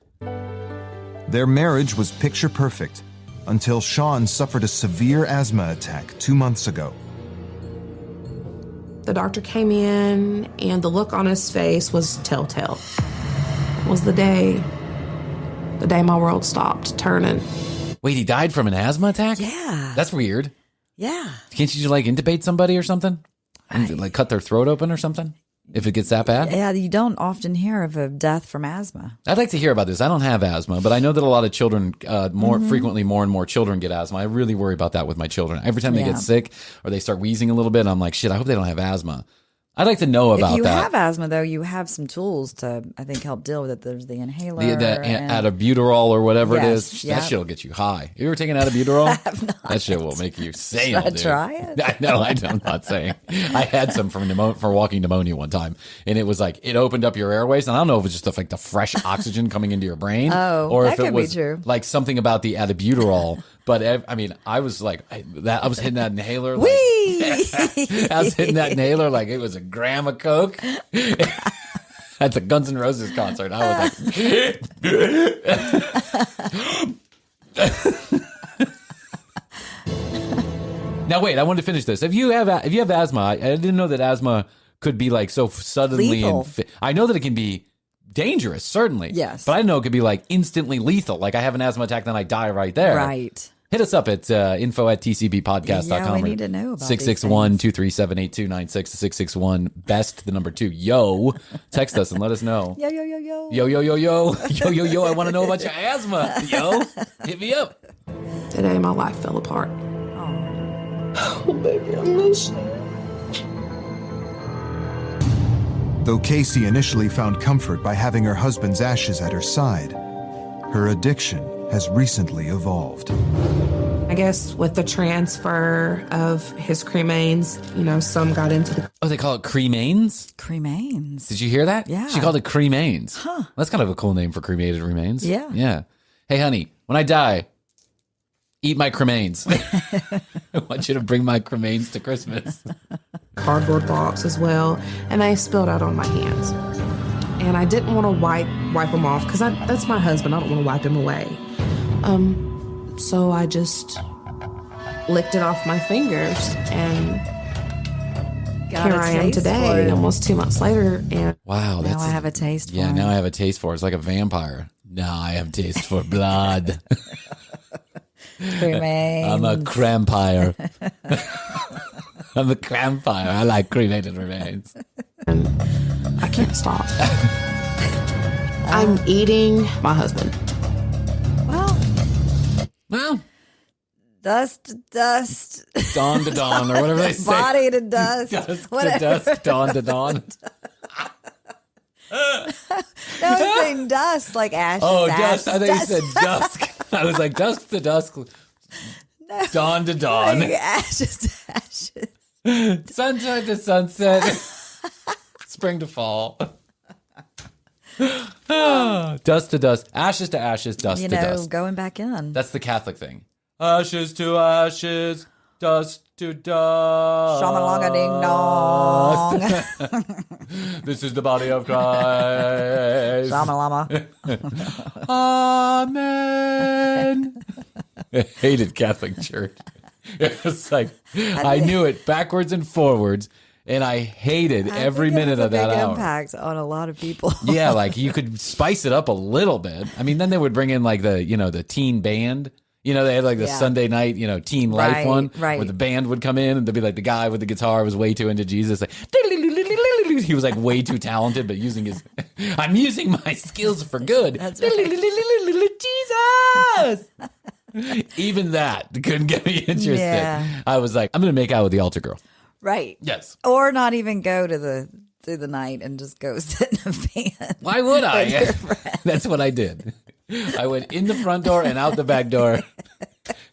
[SPEAKER 12] Their marriage was picture perfect until Sean suffered a severe asthma attack 2 months ago.
[SPEAKER 8] The doctor came in, and the look on his face was telltale. It was the day my world stopped turning.
[SPEAKER 5] Wait, he died from an asthma attack?
[SPEAKER 6] Yeah.
[SPEAKER 5] That's weird.
[SPEAKER 6] Yeah.
[SPEAKER 5] Can't you intubate somebody or something? And, cut their throat open or something? If it gets that bad?
[SPEAKER 6] Yeah, you don't often hear of a death from asthma.
[SPEAKER 5] I'd like to hear about this. I don't have asthma, but I know that a lot of children, frequently more and more children get asthma. I really worry about that with my children. Every time they get sick or they start wheezing a little bit, I'm like, shit, I hope they don't have asthma. I'd like to know about that.
[SPEAKER 6] If you have asthma, though, you have some tools to, I think, help deal with it. There's the inhaler.
[SPEAKER 5] The Atabuterol or whatever it is.
[SPEAKER 6] Yep.
[SPEAKER 5] That shit will get you high. You ever taken Atabuterol?
[SPEAKER 6] I have not.
[SPEAKER 5] That shit will make you sane.
[SPEAKER 6] Should I try it?
[SPEAKER 5] I know. I'm not saying. I had some for walking pneumonia one time, and it was like it opened up your airways. And I don't know if it was just the fresh oxygen coming into your brain, or
[SPEAKER 6] that
[SPEAKER 5] if it
[SPEAKER 6] could
[SPEAKER 5] was
[SPEAKER 6] be true.
[SPEAKER 5] like something about the Atabuterol. But I was like I was hitting that inhaler.
[SPEAKER 6] Whee!
[SPEAKER 5] I was hitting that inhaler like it was a gram of coke. At the Guns N' Roses concert, I was like. Now wait, I wanted to finish this. If you have asthma, I didn't know that asthma could be so suddenly. I know that it can be dangerous, certainly.
[SPEAKER 6] Yes,
[SPEAKER 5] but I know it could be instantly lethal. Like I have an asthma attack, then I die right there.
[SPEAKER 6] Right.
[SPEAKER 5] Hit us up at info@tcbpodcast.com.
[SPEAKER 6] Yeah, we need to know about
[SPEAKER 5] 661-237-8296 661 the number 2. Yo, text us and let us know.
[SPEAKER 6] Yo.
[SPEAKER 5] Yo, I want to know about your asthma. Yo, hit me up.
[SPEAKER 8] Today, my life fell apart. Oh, baby, I miss you.
[SPEAKER 12] Though Casey initially found comfort by having her husband's ashes at her side, her addiction has recently evolved.
[SPEAKER 8] I guess with the transfer of his cremains, some got into the...
[SPEAKER 5] Oh, they call it cremains?
[SPEAKER 6] Cremains.
[SPEAKER 5] Did you hear that?
[SPEAKER 6] Yeah.
[SPEAKER 5] She called it cremains.
[SPEAKER 6] Huh.
[SPEAKER 5] That's kind of a cool name for cremated remains.
[SPEAKER 6] Yeah.
[SPEAKER 5] Yeah. Hey, honey, when I die, eat my cremains. I want you to bring my cremains to Christmas.
[SPEAKER 8] Cardboard box as well, and they spilled out on my hands. And I didn't want to wipe them off because that's my husband. I don't want to wipe him away. So I just licked it off my fingers, and here I am today, almost 2 months later. And
[SPEAKER 5] wow,
[SPEAKER 6] now I have a taste for it.
[SPEAKER 5] Yeah, now I have a taste for it. It's like a vampire. Now I have a taste for blood.
[SPEAKER 6] Cremains.
[SPEAKER 5] I'm a crampire. I'm a crampire. I like cremated remains.
[SPEAKER 8] And I can't stop. I'm eating my husband.
[SPEAKER 6] Well, dust to dust.
[SPEAKER 5] Dawn to dawn, or whatever they say.
[SPEAKER 6] Body to dust.
[SPEAKER 5] Dusk
[SPEAKER 6] whatever.
[SPEAKER 5] to dusk, dawn to dawn.
[SPEAKER 6] No, I'm saying dust, like ashes.
[SPEAKER 5] Oh,
[SPEAKER 6] ashes,
[SPEAKER 5] dust. I think you said dusk. I was like, dusk to dusk. Dawn to dawn.
[SPEAKER 6] Like ashes to ashes.
[SPEAKER 5] Sunset to sunset. Spring to fall. Dust to dust. Ashes to ashes. Dust to dust.
[SPEAKER 6] Going back in.
[SPEAKER 5] That's the Catholic thing. Ashes to ashes. Dust to dust.
[SPEAKER 6] Shamalonga ding dong.
[SPEAKER 5] This is the body of Christ.
[SPEAKER 6] Shamalama.
[SPEAKER 5] Amen. I hated Catholic Church. It's like I knew it backwards and forwards, and I hated every minute of that hour.
[SPEAKER 6] Impact on a lot of people.
[SPEAKER 5] Yeah, like you could spice it up a little bit. I mean, then they would bring in like the teen band. They had like the Sunday night, teen life one, where the band would come in and there'd be like the guy with the guitar was way too into Jesus. Like, he was like way too talented, but I'm using my skills for good.
[SPEAKER 6] That's right.
[SPEAKER 5] Jesus! Even that couldn't get me interested.
[SPEAKER 6] Yeah.
[SPEAKER 5] I was like, I'm going to make out with the altar girl.
[SPEAKER 6] Right.
[SPEAKER 5] Yes.
[SPEAKER 6] Or not even go to through the night and just go sit in a van.
[SPEAKER 5] Why would I? That's what I did. I went in the front door and out the back door.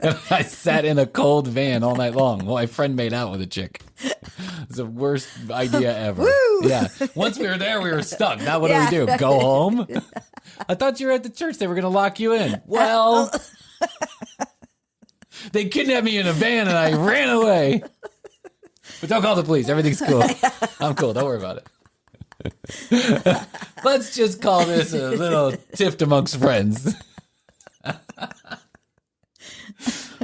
[SPEAKER 5] And I sat in a cold van all night long while my friend made out with a chick. It's the worst idea ever.
[SPEAKER 6] Woo!
[SPEAKER 5] Yeah. Once we were there, we were stuck. Now what do we do? Go home? I thought you were at the church. They were going to lock you in. Well, they kidnapped me in a van and I ran away. But don't call the police. Everything's cool. I'm cool. Don't worry about it. Let's just call this a little tiff amongst friends.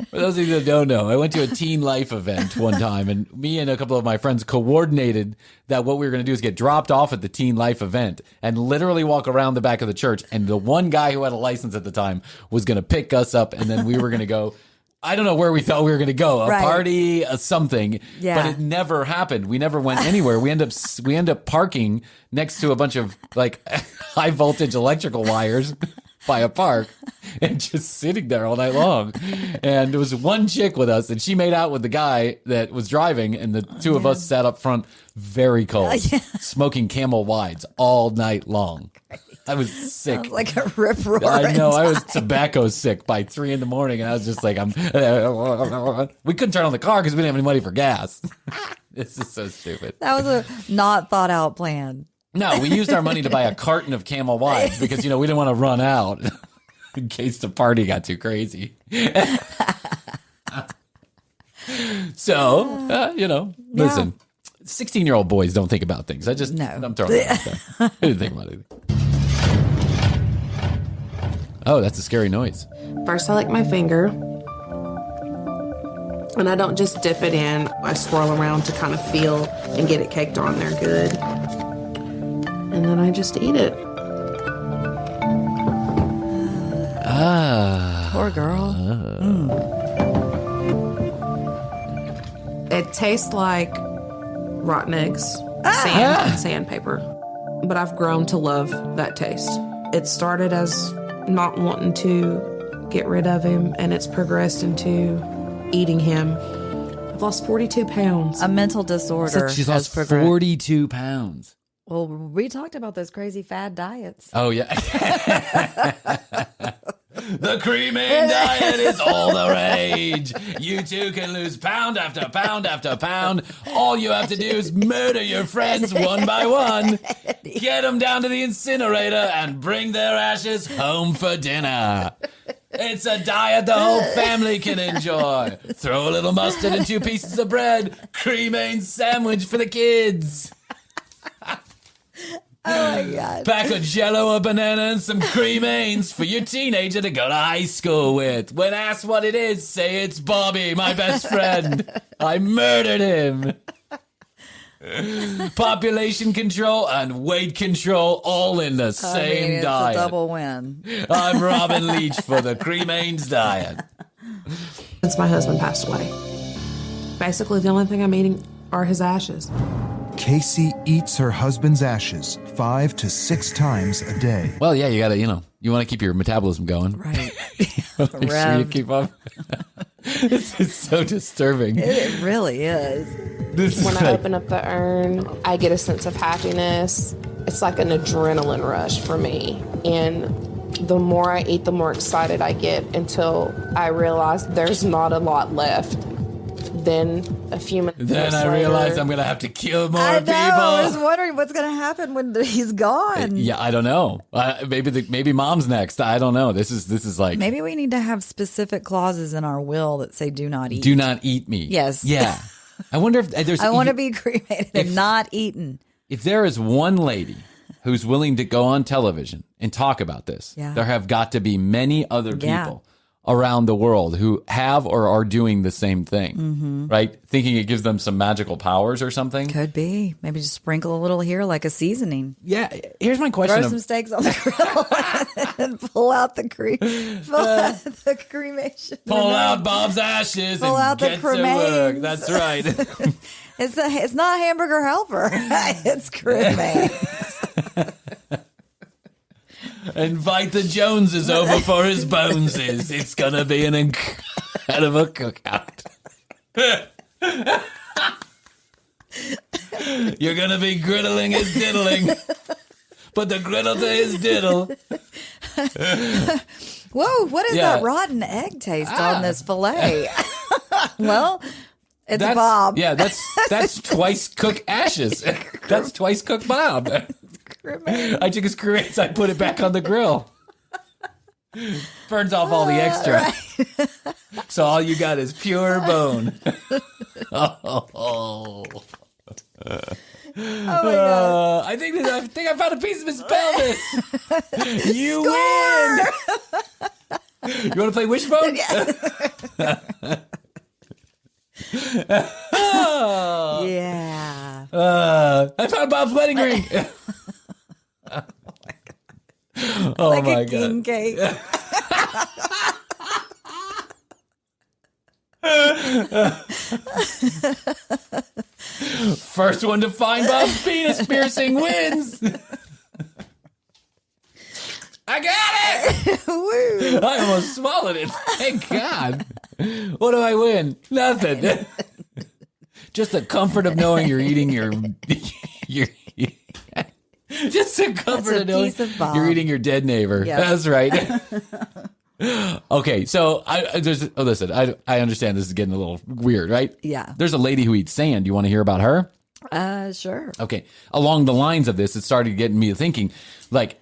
[SPEAKER 5] For those of you that don't know, I went to a teen life event one time, and me and a couple of my friends coordinated that what we were going to do is get dropped off at the teen life event and literally walk around the back of the church. And the one guy who had a license at the time was going to pick us up, and then we were going to go. I don't know where we thought we were going to go, a party, something, but it never happened. We never went anywhere. We end up parking next to a bunch of like high voltage electrical wires by a park and just sitting there all night long. And there was one chick with us and she made out with the guy that was driving, and the two of us sat up front very cold, smoking Camel Wides all night long. I was sick.
[SPEAKER 6] Sounds like a rip roar.
[SPEAKER 5] I know. I was tobacco sick by 3 a.m. and I was just like, we couldn't turn on the car because we didn't have any money for gas. This is so stupid.
[SPEAKER 6] That was a not thought out plan.
[SPEAKER 5] No, we used our money to buy a carton of Camel Wides because, we didn't want to run out in case the party got too crazy. So, listen, 16-year-old boys don't think about things. I'm throwing it out there. I didn't think about anything. Oh, that's a scary noise.
[SPEAKER 8] First, I lick my finger. And I don't just dip it in. I swirl around to kind of feel and get it caked on there good. And then I just eat it.
[SPEAKER 6] Poor girl.
[SPEAKER 8] It tastes like rotten eggs, sandpaper. But I've grown to love that taste. It started as not wanting to get rid of him, and it's progressed into eating him. I've lost 42 pounds.
[SPEAKER 6] A mental disorder.
[SPEAKER 5] She's lost 42 pounds.
[SPEAKER 6] Well, we talked about those crazy fad diets.
[SPEAKER 5] Oh, yeah. The cremain diet is all the rage. You too can lose pound after pound after pound. All you have to do is murder your friends one by one. Get them down to the incinerator and bring their ashes home for dinner. It's a diet the whole family can enjoy. Throw a little mustard and 2 pieces of bread. Cremain sandwich for the kids.
[SPEAKER 6] Oh my God.
[SPEAKER 5] Pack of Jell-O, a banana, and some cremains for your teenager to go to high school with. When asked what it is, say it's Bobby, my best friend. I murdered him. Population control and weight control all in the same diet.
[SPEAKER 6] It's a double win.
[SPEAKER 5] I'm Robin Leach for the Cremains diet.
[SPEAKER 8] Since my husband passed away, basically the only thing I'm eating are his ashes.
[SPEAKER 12] Casey eats her husband's ashes 5 to 6 times a day.
[SPEAKER 5] Well, yeah, you gotta, you want to keep your metabolism going.
[SPEAKER 6] Right.
[SPEAKER 5] Make sure you keep up. This is so disturbing.
[SPEAKER 6] It really is.
[SPEAKER 8] When I open up the urn, I get a sense of happiness. It's like an adrenaline rush for me. And The more I eat, the more excited I get until I realize there's not a lot left. Then a few minutes
[SPEAKER 5] Then I
[SPEAKER 8] later,
[SPEAKER 5] realize I'm going to have to kill more
[SPEAKER 6] I know.
[SPEAKER 5] people.
[SPEAKER 6] I was wondering what's going to happen when he's gone.
[SPEAKER 5] Yeah, I don't know. Maybe mom's next. I don't know. This is like
[SPEAKER 6] Maybe we need to have specific clauses in our will that say "do not eat."
[SPEAKER 5] do not eat me.
[SPEAKER 6] Yes.
[SPEAKER 5] Yeah. I wonder if there's.
[SPEAKER 6] I want to be cremated and not eaten.
[SPEAKER 5] If there is one lady who's willing to go on television and talk about this,
[SPEAKER 6] Yeah.
[SPEAKER 5] there have got to be many other people
[SPEAKER 6] Yeah.
[SPEAKER 5] around the world who have or are doing the same thing,
[SPEAKER 6] Mm-hmm.
[SPEAKER 5] right? Thinking it gives them some magical powers or something.
[SPEAKER 6] Could be. Maybe just sprinkle a little here, like a seasoning.
[SPEAKER 5] Yeah. Here's my question.
[SPEAKER 6] Throw some steaks on the grill and pull out the cremation.
[SPEAKER 5] Pull out Bob's ashes
[SPEAKER 6] Pull
[SPEAKER 5] and
[SPEAKER 6] out the
[SPEAKER 5] get to work.
[SPEAKER 6] cremains.
[SPEAKER 5] That's right.
[SPEAKER 6] It's not hamburger helper. It's cremains.
[SPEAKER 5] Invite the Joneses over for his boneses. It's gonna be an incredible cookout. You're gonna be griddling his diddling. Put the griddle to his diddle.
[SPEAKER 6] Whoa, what is
[SPEAKER 5] Yeah.
[SPEAKER 6] that rotten egg taste on this filet? Well, it's
[SPEAKER 5] That's,
[SPEAKER 6] Bob.
[SPEAKER 5] Yeah, that's twice cooked ashes. That's twice cooked Bob. I took his cremains, I put it back on the grill. Burns off all the extra.
[SPEAKER 6] Right.
[SPEAKER 5] So all you got is pure bone. Oh
[SPEAKER 6] my God.
[SPEAKER 5] I think I found a piece of his pelvis. You
[SPEAKER 6] Score!
[SPEAKER 5] win. You want to play Wishbone?
[SPEAKER 6] Yeah.
[SPEAKER 5] I found Bob's wedding ring. Oh
[SPEAKER 6] Like
[SPEAKER 5] my
[SPEAKER 6] a
[SPEAKER 5] God.
[SPEAKER 6] king cake.
[SPEAKER 5] First one to find Bob's penis piercing wins. I got it!
[SPEAKER 6] Woo.
[SPEAKER 5] I almost swallowed it. Thank God. What do I win? Nothing. Just the comfort of knowing you're eating your just the comfort of knowing
[SPEAKER 6] piece of Bob.
[SPEAKER 5] you're eating your dead neighbor.
[SPEAKER 6] Yep.
[SPEAKER 5] That's right. Okay, so listen, I understand this is getting a little weird, right?
[SPEAKER 6] Yeah.
[SPEAKER 5] There's a lady who eats sand. You want to hear about her?
[SPEAKER 6] Sure.
[SPEAKER 5] Okay. Along the lines of this, it started getting me thinking, like,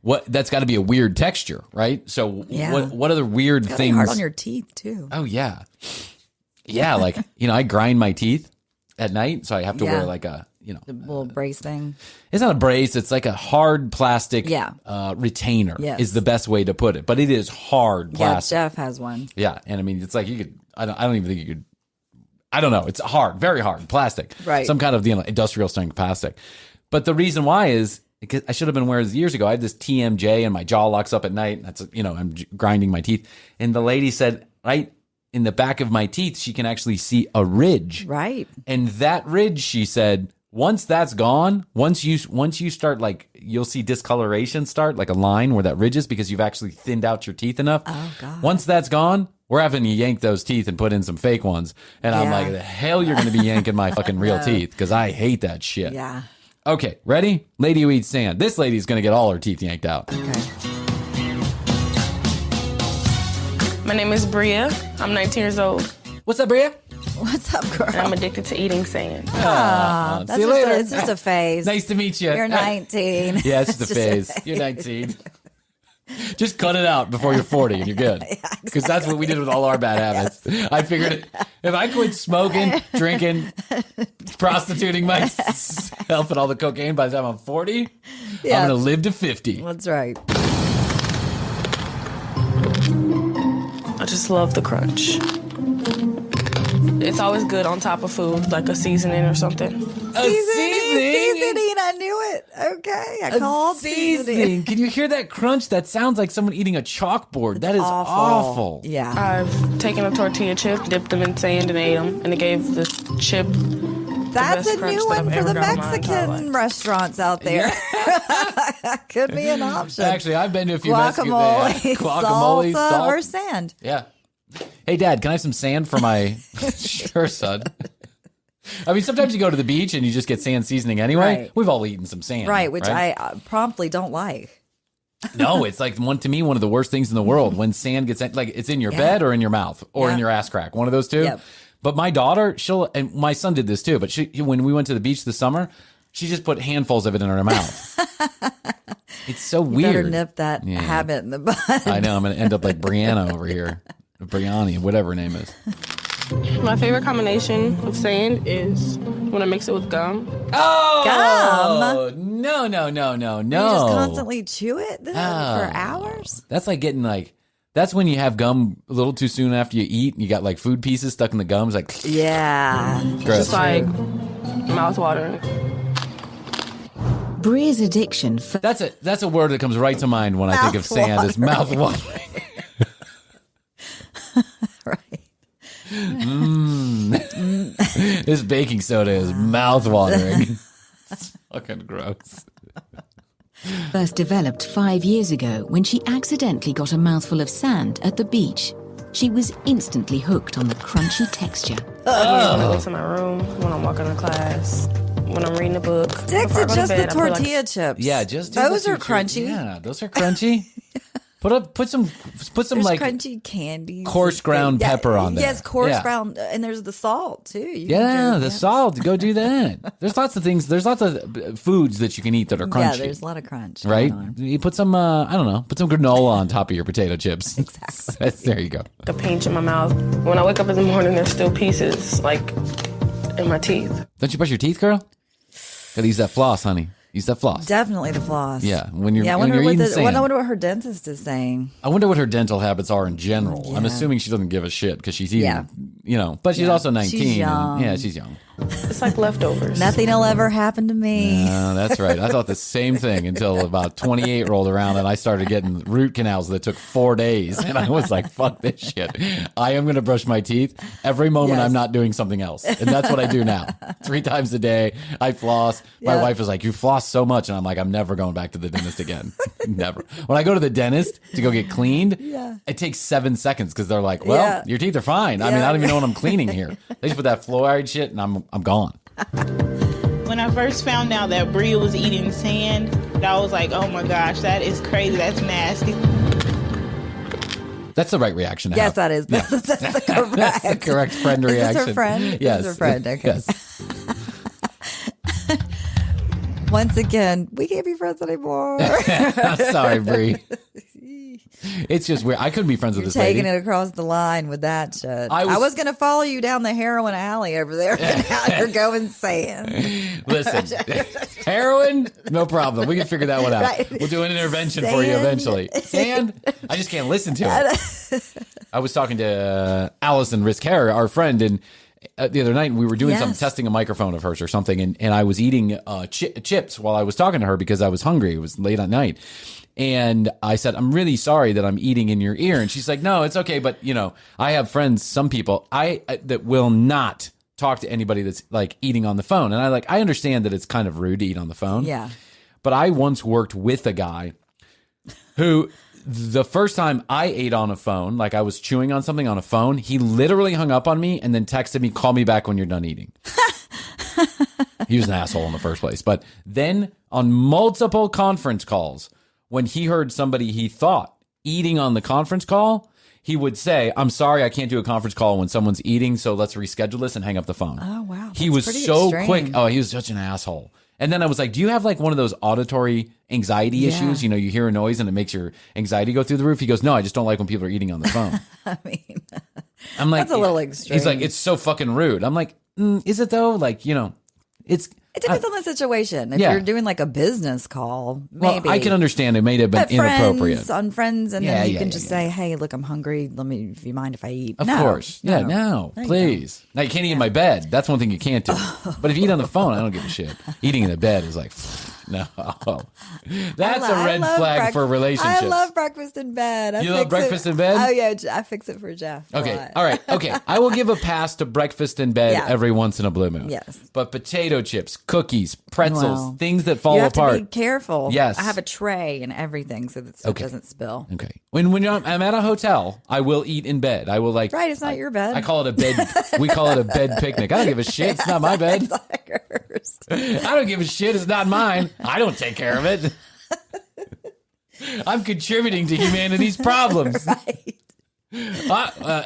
[SPEAKER 5] what? That's got to be a weird texture, right? So,
[SPEAKER 6] Yeah.
[SPEAKER 5] what other weird
[SPEAKER 6] It's gotta be
[SPEAKER 5] things?
[SPEAKER 6] hard on your teeth too.
[SPEAKER 5] Oh yeah, yeah. Like I grind my teeth at night, so I have to
[SPEAKER 6] Yeah.
[SPEAKER 5] wear like a
[SPEAKER 6] The little brace thing.
[SPEAKER 5] It's not a brace. It's like a hard plastic
[SPEAKER 6] Yeah.
[SPEAKER 5] retainer.
[SPEAKER 6] Yes.
[SPEAKER 5] Is the best way to put it, but it is hard
[SPEAKER 6] Yeah,
[SPEAKER 5] plastic.
[SPEAKER 6] Jeff has one.
[SPEAKER 5] Yeah, and I mean, it's like you could. I don't even think you could. I don't know. It's hard, very hard plastic.
[SPEAKER 6] Right.
[SPEAKER 5] Some kind of industrial strength plastic. But the reason why is because I should have been wearing this years ago. I had this TMJ and my jaw locks up at night. That's I'm grinding my teeth, and the lady said right in the back of my teeth she can actually see a ridge.
[SPEAKER 6] Right.
[SPEAKER 5] And that ridge, she said, once that's gone, once you start you'll see discoloration start, like a line where that ridge is because you've actually thinned out your teeth enough.
[SPEAKER 6] Oh God.
[SPEAKER 5] Once that's gone, we're having to yank those teeth and put in some fake ones. And I'm
[SPEAKER 6] Yeah.
[SPEAKER 5] like, the hell you're going to be yanking my fucking real teeth because I hate that shit.
[SPEAKER 6] Yeah.
[SPEAKER 5] Okay, ready? Lady who eats sand. This lady's going to get all her teeth yanked out.
[SPEAKER 6] Okay.
[SPEAKER 14] My name is Bria. I'm 19 years old.
[SPEAKER 5] What's up, Bria?
[SPEAKER 6] What's up, girl?
[SPEAKER 14] And I'm addicted to eating sand.
[SPEAKER 6] Ah,
[SPEAKER 5] see you later.
[SPEAKER 6] It's just a phase.
[SPEAKER 5] Nice to meet you.
[SPEAKER 6] You're 19.
[SPEAKER 5] Yeah, it's just a phase. You're 19. Just cut it out before you're 40 and you're good. Because that's what we did with all our bad habits. Yes. I figured if I quit smoking, drinking, prostituting myself and all the cocaine by the time I'm 40,
[SPEAKER 6] Yeah.
[SPEAKER 5] I'm going to live to 50.
[SPEAKER 6] That's right.
[SPEAKER 14] I just love the crunch. It's always good on top of food, like a seasoning or something.
[SPEAKER 6] Seasoning. I knew it. Okay. I called seasoning.
[SPEAKER 5] Can you hear that crunch? That sounds like someone eating a chalkboard. That is awful.
[SPEAKER 6] Yeah.
[SPEAKER 14] I've taken a tortilla chip, dipped them in sand, and ate them. And it gave the chip
[SPEAKER 6] That's
[SPEAKER 14] best
[SPEAKER 6] a
[SPEAKER 14] crunch
[SPEAKER 6] new
[SPEAKER 14] that
[SPEAKER 6] one
[SPEAKER 14] I've
[SPEAKER 6] for
[SPEAKER 14] ever
[SPEAKER 6] the
[SPEAKER 14] got in my entire
[SPEAKER 6] Mexican
[SPEAKER 14] life.
[SPEAKER 6] restaurants out there. Could be an option.
[SPEAKER 5] Actually, I've been to a few
[SPEAKER 6] guacamole,
[SPEAKER 5] Mexican guacamole,
[SPEAKER 6] salsa,
[SPEAKER 5] salt.
[SPEAKER 6] or sand.
[SPEAKER 5] Yeah. Hey, Dad, can I have some sand for my... Sure, son. I mean, sometimes you go to the beach and you just get sand seasoning anyway.
[SPEAKER 6] Right.
[SPEAKER 5] We've all eaten some sand.
[SPEAKER 6] Right, which I promptly don't like.
[SPEAKER 5] No, it's like one of the worst things in the world when sand gets like it's in your bed or in your mouth or in your ass crack, one of those two.
[SPEAKER 6] Yep.
[SPEAKER 5] But my daughter, and my son did this too, but when we went to the beach this summer, she just put handfuls of it in her mouth. It's so weird.
[SPEAKER 6] Better nip that habit in the bud.
[SPEAKER 5] I know. I'm going to end up like Brianna over here. Brianni, whatever her name is.
[SPEAKER 14] My favorite combination of sand is when I mix it with gum.
[SPEAKER 5] Oh! Gum? No.
[SPEAKER 6] You just constantly chew it for hours?
[SPEAKER 5] That's like getting that's when you have gum a little too soon after you eat and you got like food pieces stuck in the gums. Like,
[SPEAKER 6] yeah.
[SPEAKER 5] Gross.
[SPEAKER 14] Just like mouth-watering.
[SPEAKER 7] Bree's addiction.
[SPEAKER 5] That's a word that comes right to mind when I think of sand is mouth-watering.
[SPEAKER 6] Right.
[SPEAKER 5] This baking soda is mouth-watering. It's fucking gross.
[SPEAKER 7] First developed 5 years ago when she accidentally got a mouthful of sand at the beach. She was instantly hooked on the crunchy texture.
[SPEAKER 14] When I go to my room, when I'm walking to class, when I'm reading a book.
[SPEAKER 6] Stick to just the tortilla chips.
[SPEAKER 5] Yeah, just
[SPEAKER 6] those are crunchy.
[SPEAKER 5] Yeah, those are crunchy. Put some
[SPEAKER 6] there's
[SPEAKER 5] like
[SPEAKER 6] crunchy candies,
[SPEAKER 5] coarse ground pepper on there.
[SPEAKER 6] Yes, coarse ground, and there's the salt too.
[SPEAKER 5] The salt. Go do that. There's lots of things. There's lots of foods that you can eat that are crunchy.
[SPEAKER 6] Yeah, there's a lot of crunch.
[SPEAKER 5] Right? You put some put some granola on top of your potato chips.
[SPEAKER 6] Exactly.
[SPEAKER 5] There you go.
[SPEAKER 14] The pinch in my mouth. When I wake up in the morning, there's still pieces like in my teeth.
[SPEAKER 5] Don't you brush your teeth, girl? Gotta use that floss, honey. Use that floss.
[SPEAKER 6] Definitely the floss.
[SPEAKER 5] Yeah, when you're
[SPEAKER 6] I wonder
[SPEAKER 5] eating sand.
[SPEAKER 6] I wonder what her dentist is saying.
[SPEAKER 5] I wonder what her dental habits are in general.
[SPEAKER 6] Yeah.
[SPEAKER 5] I'm assuming she doesn't give a shit because she's eating, but she's also 19.
[SPEAKER 6] She's young.
[SPEAKER 5] She's young.
[SPEAKER 14] It's like leftovers.
[SPEAKER 6] Nothing will ever happen to me.
[SPEAKER 5] That's right. I thought the same thing until about 28 rolled around and I started getting root canals that took 4 days. And I was like, fuck this shit. I am going to brush my teeth every moment I'm not doing something else. And that's what I do now. 3 times a day, I floss. My wife is like, you floss so much. And I'm like, I'm never going back to the dentist again. Never. When I go to the dentist to go get cleaned, it takes 7 seconds because they're like, well, your teeth are fine. I mean, I don't even know what I'm cleaning here. They just put that fluoride shit and I'm gone.
[SPEAKER 15] When I first found out that Bree was eating sand, I was like, oh my gosh, that is crazy. That's nasty.
[SPEAKER 5] That's the right reaction.
[SPEAKER 6] Yes, that is. That's the correct.
[SPEAKER 5] That's the correct friend reaction.
[SPEAKER 6] Is this her friend?
[SPEAKER 5] Yes.
[SPEAKER 6] This is her friend. Okay.
[SPEAKER 5] Yes.
[SPEAKER 6] Once again, we can't be friends anymore.
[SPEAKER 5] I'm sorry, Bree. It's just weird. I couldn't be friends with this lady.
[SPEAKER 6] Taking it across the line with that shit. I was going to follow you down the heroin alley over there, and now you're going sand.
[SPEAKER 5] Listen, heroin, no problem. We can figure that one out.
[SPEAKER 6] Right.
[SPEAKER 5] We'll do an intervention for you eventually. Sand, I just can't listen to it. I was talking to Allison Risk-Harrer, our friend, and the other night we were doing some testing a microphone of hers or something, and I was eating chips while I was talking to her because I was hungry. It was late at night. And I said, I'm really sorry that I'm eating in your ear. And she's like, no, it's okay. But, I have friends, some people that will not talk to anybody that's like eating on the phone. And I understand that it's kind of rude to eat on the phone.
[SPEAKER 6] Yeah.
[SPEAKER 5] But I once worked with a guy who the first time I ate on a phone, like I was chewing on something on a phone, he literally hung up on me and then texted me, call me back when you're done eating. He was an asshole in the first place. But then on multiple conference calls, when he heard somebody he thought eating on the conference call, he would say, I'm sorry, I can't do a conference call when someone's eating, so let's reschedule this and hang up the phone.
[SPEAKER 6] Oh, wow.
[SPEAKER 5] He was so
[SPEAKER 6] extreme.
[SPEAKER 5] quick. Oh, he was such an asshole. And then I was like, do you have like one of those auditory anxiety issues? You hear a noise and it makes your anxiety go through the roof. He goes, no, I just don't like when people are eating on the phone.
[SPEAKER 6] I mean,
[SPEAKER 5] I'm like,
[SPEAKER 6] that's a little extreme.
[SPEAKER 5] He's like, it's so fucking rude. I'm like, is it though? Like,
[SPEAKER 6] it depends on the situation. If you're doing like a business call, maybe.
[SPEAKER 5] Well, I can understand it may have been inappropriate.
[SPEAKER 6] On friends, and then you can just say, hey, look, I'm hungry. If you mind if I eat?
[SPEAKER 5] Of course. No, please. Now, you can't eat in my bed. That's one thing you can't do. But if you eat on the phone, I don't give a shit. Eating in the bed is like, no. That's a red flag for relationships.
[SPEAKER 6] I love breakfast in bed.
[SPEAKER 5] You love breakfast in bed?
[SPEAKER 6] Oh, yeah. I fix it for Jeff.
[SPEAKER 5] Okay. All right. Okay. I will give a pass to breakfast in bed every once in a blue moon.
[SPEAKER 6] Yes.
[SPEAKER 5] But potato chips, cookies, pretzels, things that fall
[SPEAKER 6] you have
[SPEAKER 5] apart.
[SPEAKER 6] to be careful.
[SPEAKER 5] Yes.
[SPEAKER 6] I have a tray and everything so that stuff doesn't spill.
[SPEAKER 5] Okay. When I'm at a hotel, I will eat in bed. I will like.
[SPEAKER 6] Right. It's not your bed.
[SPEAKER 5] I call it a bed. We call it a bed picnic. I don't give a shit. It's not my bed.
[SPEAKER 6] It's like hers.
[SPEAKER 5] I don't give a shit. It's not mine. I don't take care of it. I'm contributing to humanity's problems.
[SPEAKER 6] Right.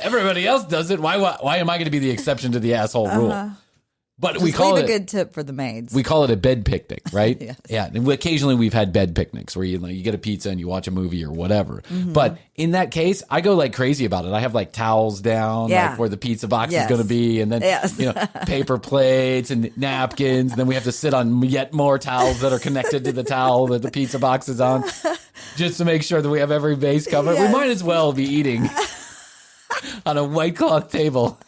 [SPEAKER 5] Everybody else does it. Why am I going to be the exception to the asshole rule? But
[SPEAKER 6] Just
[SPEAKER 5] we call
[SPEAKER 6] leave
[SPEAKER 5] it
[SPEAKER 6] a good tip for the maids.
[SPEAKER 5] We call it a bed picnic, right?
[SPEAKER 6] Yes.
[SPEAKER 5] Yeah. And occasionally we've had bed picnics where you get a pizza and you watch a movie or whatever.
[SPEAKER 6] Mm-hmm.
[SPEAKER 5] But in that case, I go like crazy about it. I have like towels down, like where the pizza box is going to be, and then paper plates and napkins. And then we have to sit on yet more towels that are connected to the towel that the pizza box is on, just to make sure that we have every base covered.
[SPEAKER 6] Yes.
[SPEAKER 5] We might as well be eating on a white cloth table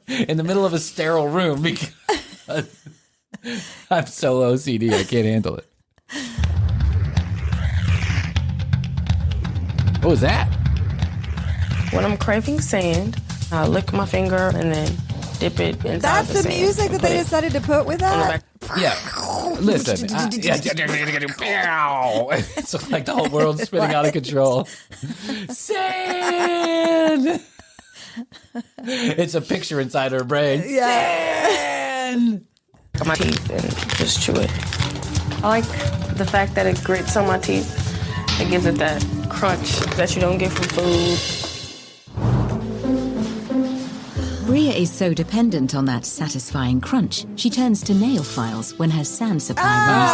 [SPEAKER 5] in the middle of a sterile room because I'm so OCD, I can't handle it. What was that?
[SPEAKER 14] When I'm craving sand, I lick my finger and then dip it inside
[SPEAKER 6] That's
[SPEAKER 14] the
[SPEAKER 6] the
[SPEAKER 14] sand
[SPEAKER 6] music that they decided to put with that?
[SPEAKER 5] Yeah. Listen. It's like the whole world's spinning out of control. Sand! It's a picture inside her brain. Sand!
[SPEAKER 14] my teeth and just chew it. I like the fact that it grits on my teeth. It gives it that crunch that you don't get from food.
[SPEAKER 7] Bria is so dependent on that satisfying crunch, she turns to nail files when her sand supply runs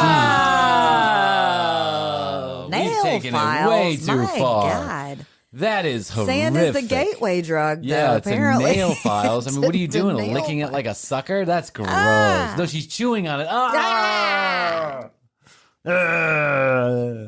[SPEAKER 7] low.
[SPEAKER 6] Nail
[SPEAKER 5] taking
[SPEAKER 6] files?
[SPEAKER 5] it way too
[SPEAKER 6] My
[SPEAKER 5] far.
[SPEAKER 6] God.
[SPEAKER 5] That is horrific.
[SPEAKER 6] Sand is the gateway drug, though,
[SPEAKER 5] Yeah, it's
[SPEAKER 6] apparently.
[SPEAKER 5] a nail files. I mean, what are you
[SPEAKER 6] It's a
[SPEAKER 5] doing?
[SPEAKER 6] nail
[SPEAKER 5] Licking it like a sucker? That's gross. No, she's chewing on it.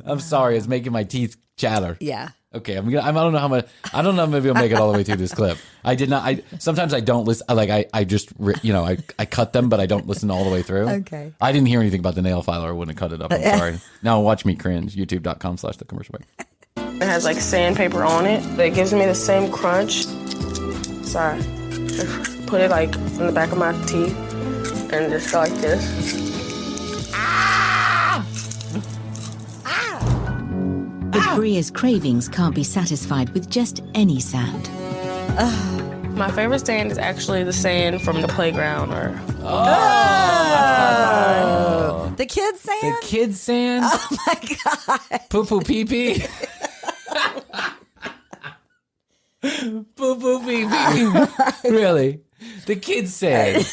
[SPEAKER 5] I'm sorry. It's making my teeth chatter.
[SPEAKER 6] Yeah.
[SPEAKER 5] Okay, I don't know how much. I don't know. Maybe I'll make it all the way through this clip. I did not. Sometimes I don't listen. I just I cut them, but I don't listen all the way through.
[SPEAKER 6] Okay.
[SPEAKER 5] I didn't hear anything about the nail filer. I wouldn't have cut it up. I'm sorry. Now watch me cringe. YouTube.com/thecommercial break.
[SPEAKER 14] It has like sandpaper on it, but it gives me the same crunch. Sorry. Put it like in the back of my teeth and just go like this.
[SPEAKER 7] But Bria's cravings can't be satisfied with just any sand.
[SPEAKER 14] My favorite sand is actually the sand from the playground or
[SPEAKER 6] The kids' sand?
[SPEAKER 5] The kids' sand?
[SPEAKER 6] Oh my God.
[SPEAKER 5] Poo poo pee pee. Poo poo pee pee. Really? The kids' sand.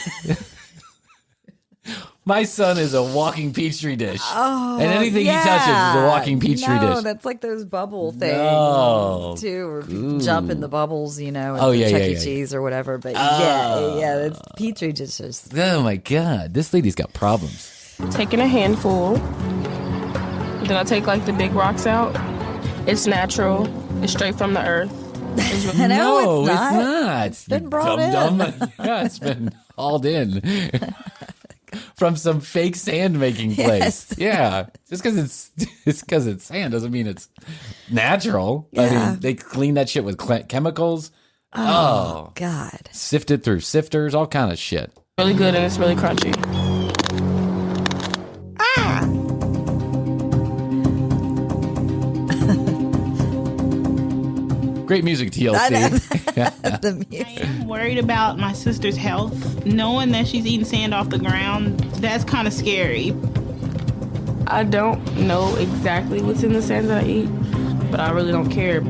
[SPEAKER 5] My son is a walking petri dish.
[SPEAKER 6] Oh,
[SPEAKER 5] and anything he touches is a walking petri dish.
[SPEAKER 6] No, that's like those bubble things
[SPEAKER 5] No.
[SPEAKER 6] too, or people jump in the bubbles, at
[SPEAKER 5] Oh, yeah,
[SPEAKER 6] Chuck
[SPEAKER 5] yeah,
[SPEAKER 6] E.
[SPEAKER 5] yeah.
[SPEAKER 6] Cheese or whatever. But
[SPEAKER 5] Oh.
[SPEAKER 6] yeah, that's petri dishes.
[SPEAKER 5] Oh my God. This lady's got problems.
[SPEAKER 14] taking a handful. Then I take like the big rocks out. It's natural. It's straight from the earth. It's
[SPEAKER 6] No, it's not.
[SPEAKER 5] not.
[SPEAKER 6] It's been
[SPEAKER 5] You
[SPEAKER 6] brought in.
[SPEAKER 5] dum-dum. Yeah, it's been hauled in from some fake sand making place.
[SPEAKER 6] Yes.
[SPEAKER 5] Yeah, just because it's sand doesn't mean it's natural. I
[SPEAKER 6] Yeah.
[SPEAKER 5] mean, they clean that shit with chemicals.
[SPEAKER 6] Oh, God.
[SPEAKER 5] Sifted through sifters, all kind of shit.
[SPEAKER 14] really good and it's really crunchy.
[SPEAKER 5] Great music, TLC.
[SPEAKER 6] The music.
[SPEAKER 15] I'm worried about my sister's health. Knowing that she's eating sand off the ground, that's kind of scary.
[SPEAKER 14] I don't know exactly what's in the sand that I eat, but I really don't care.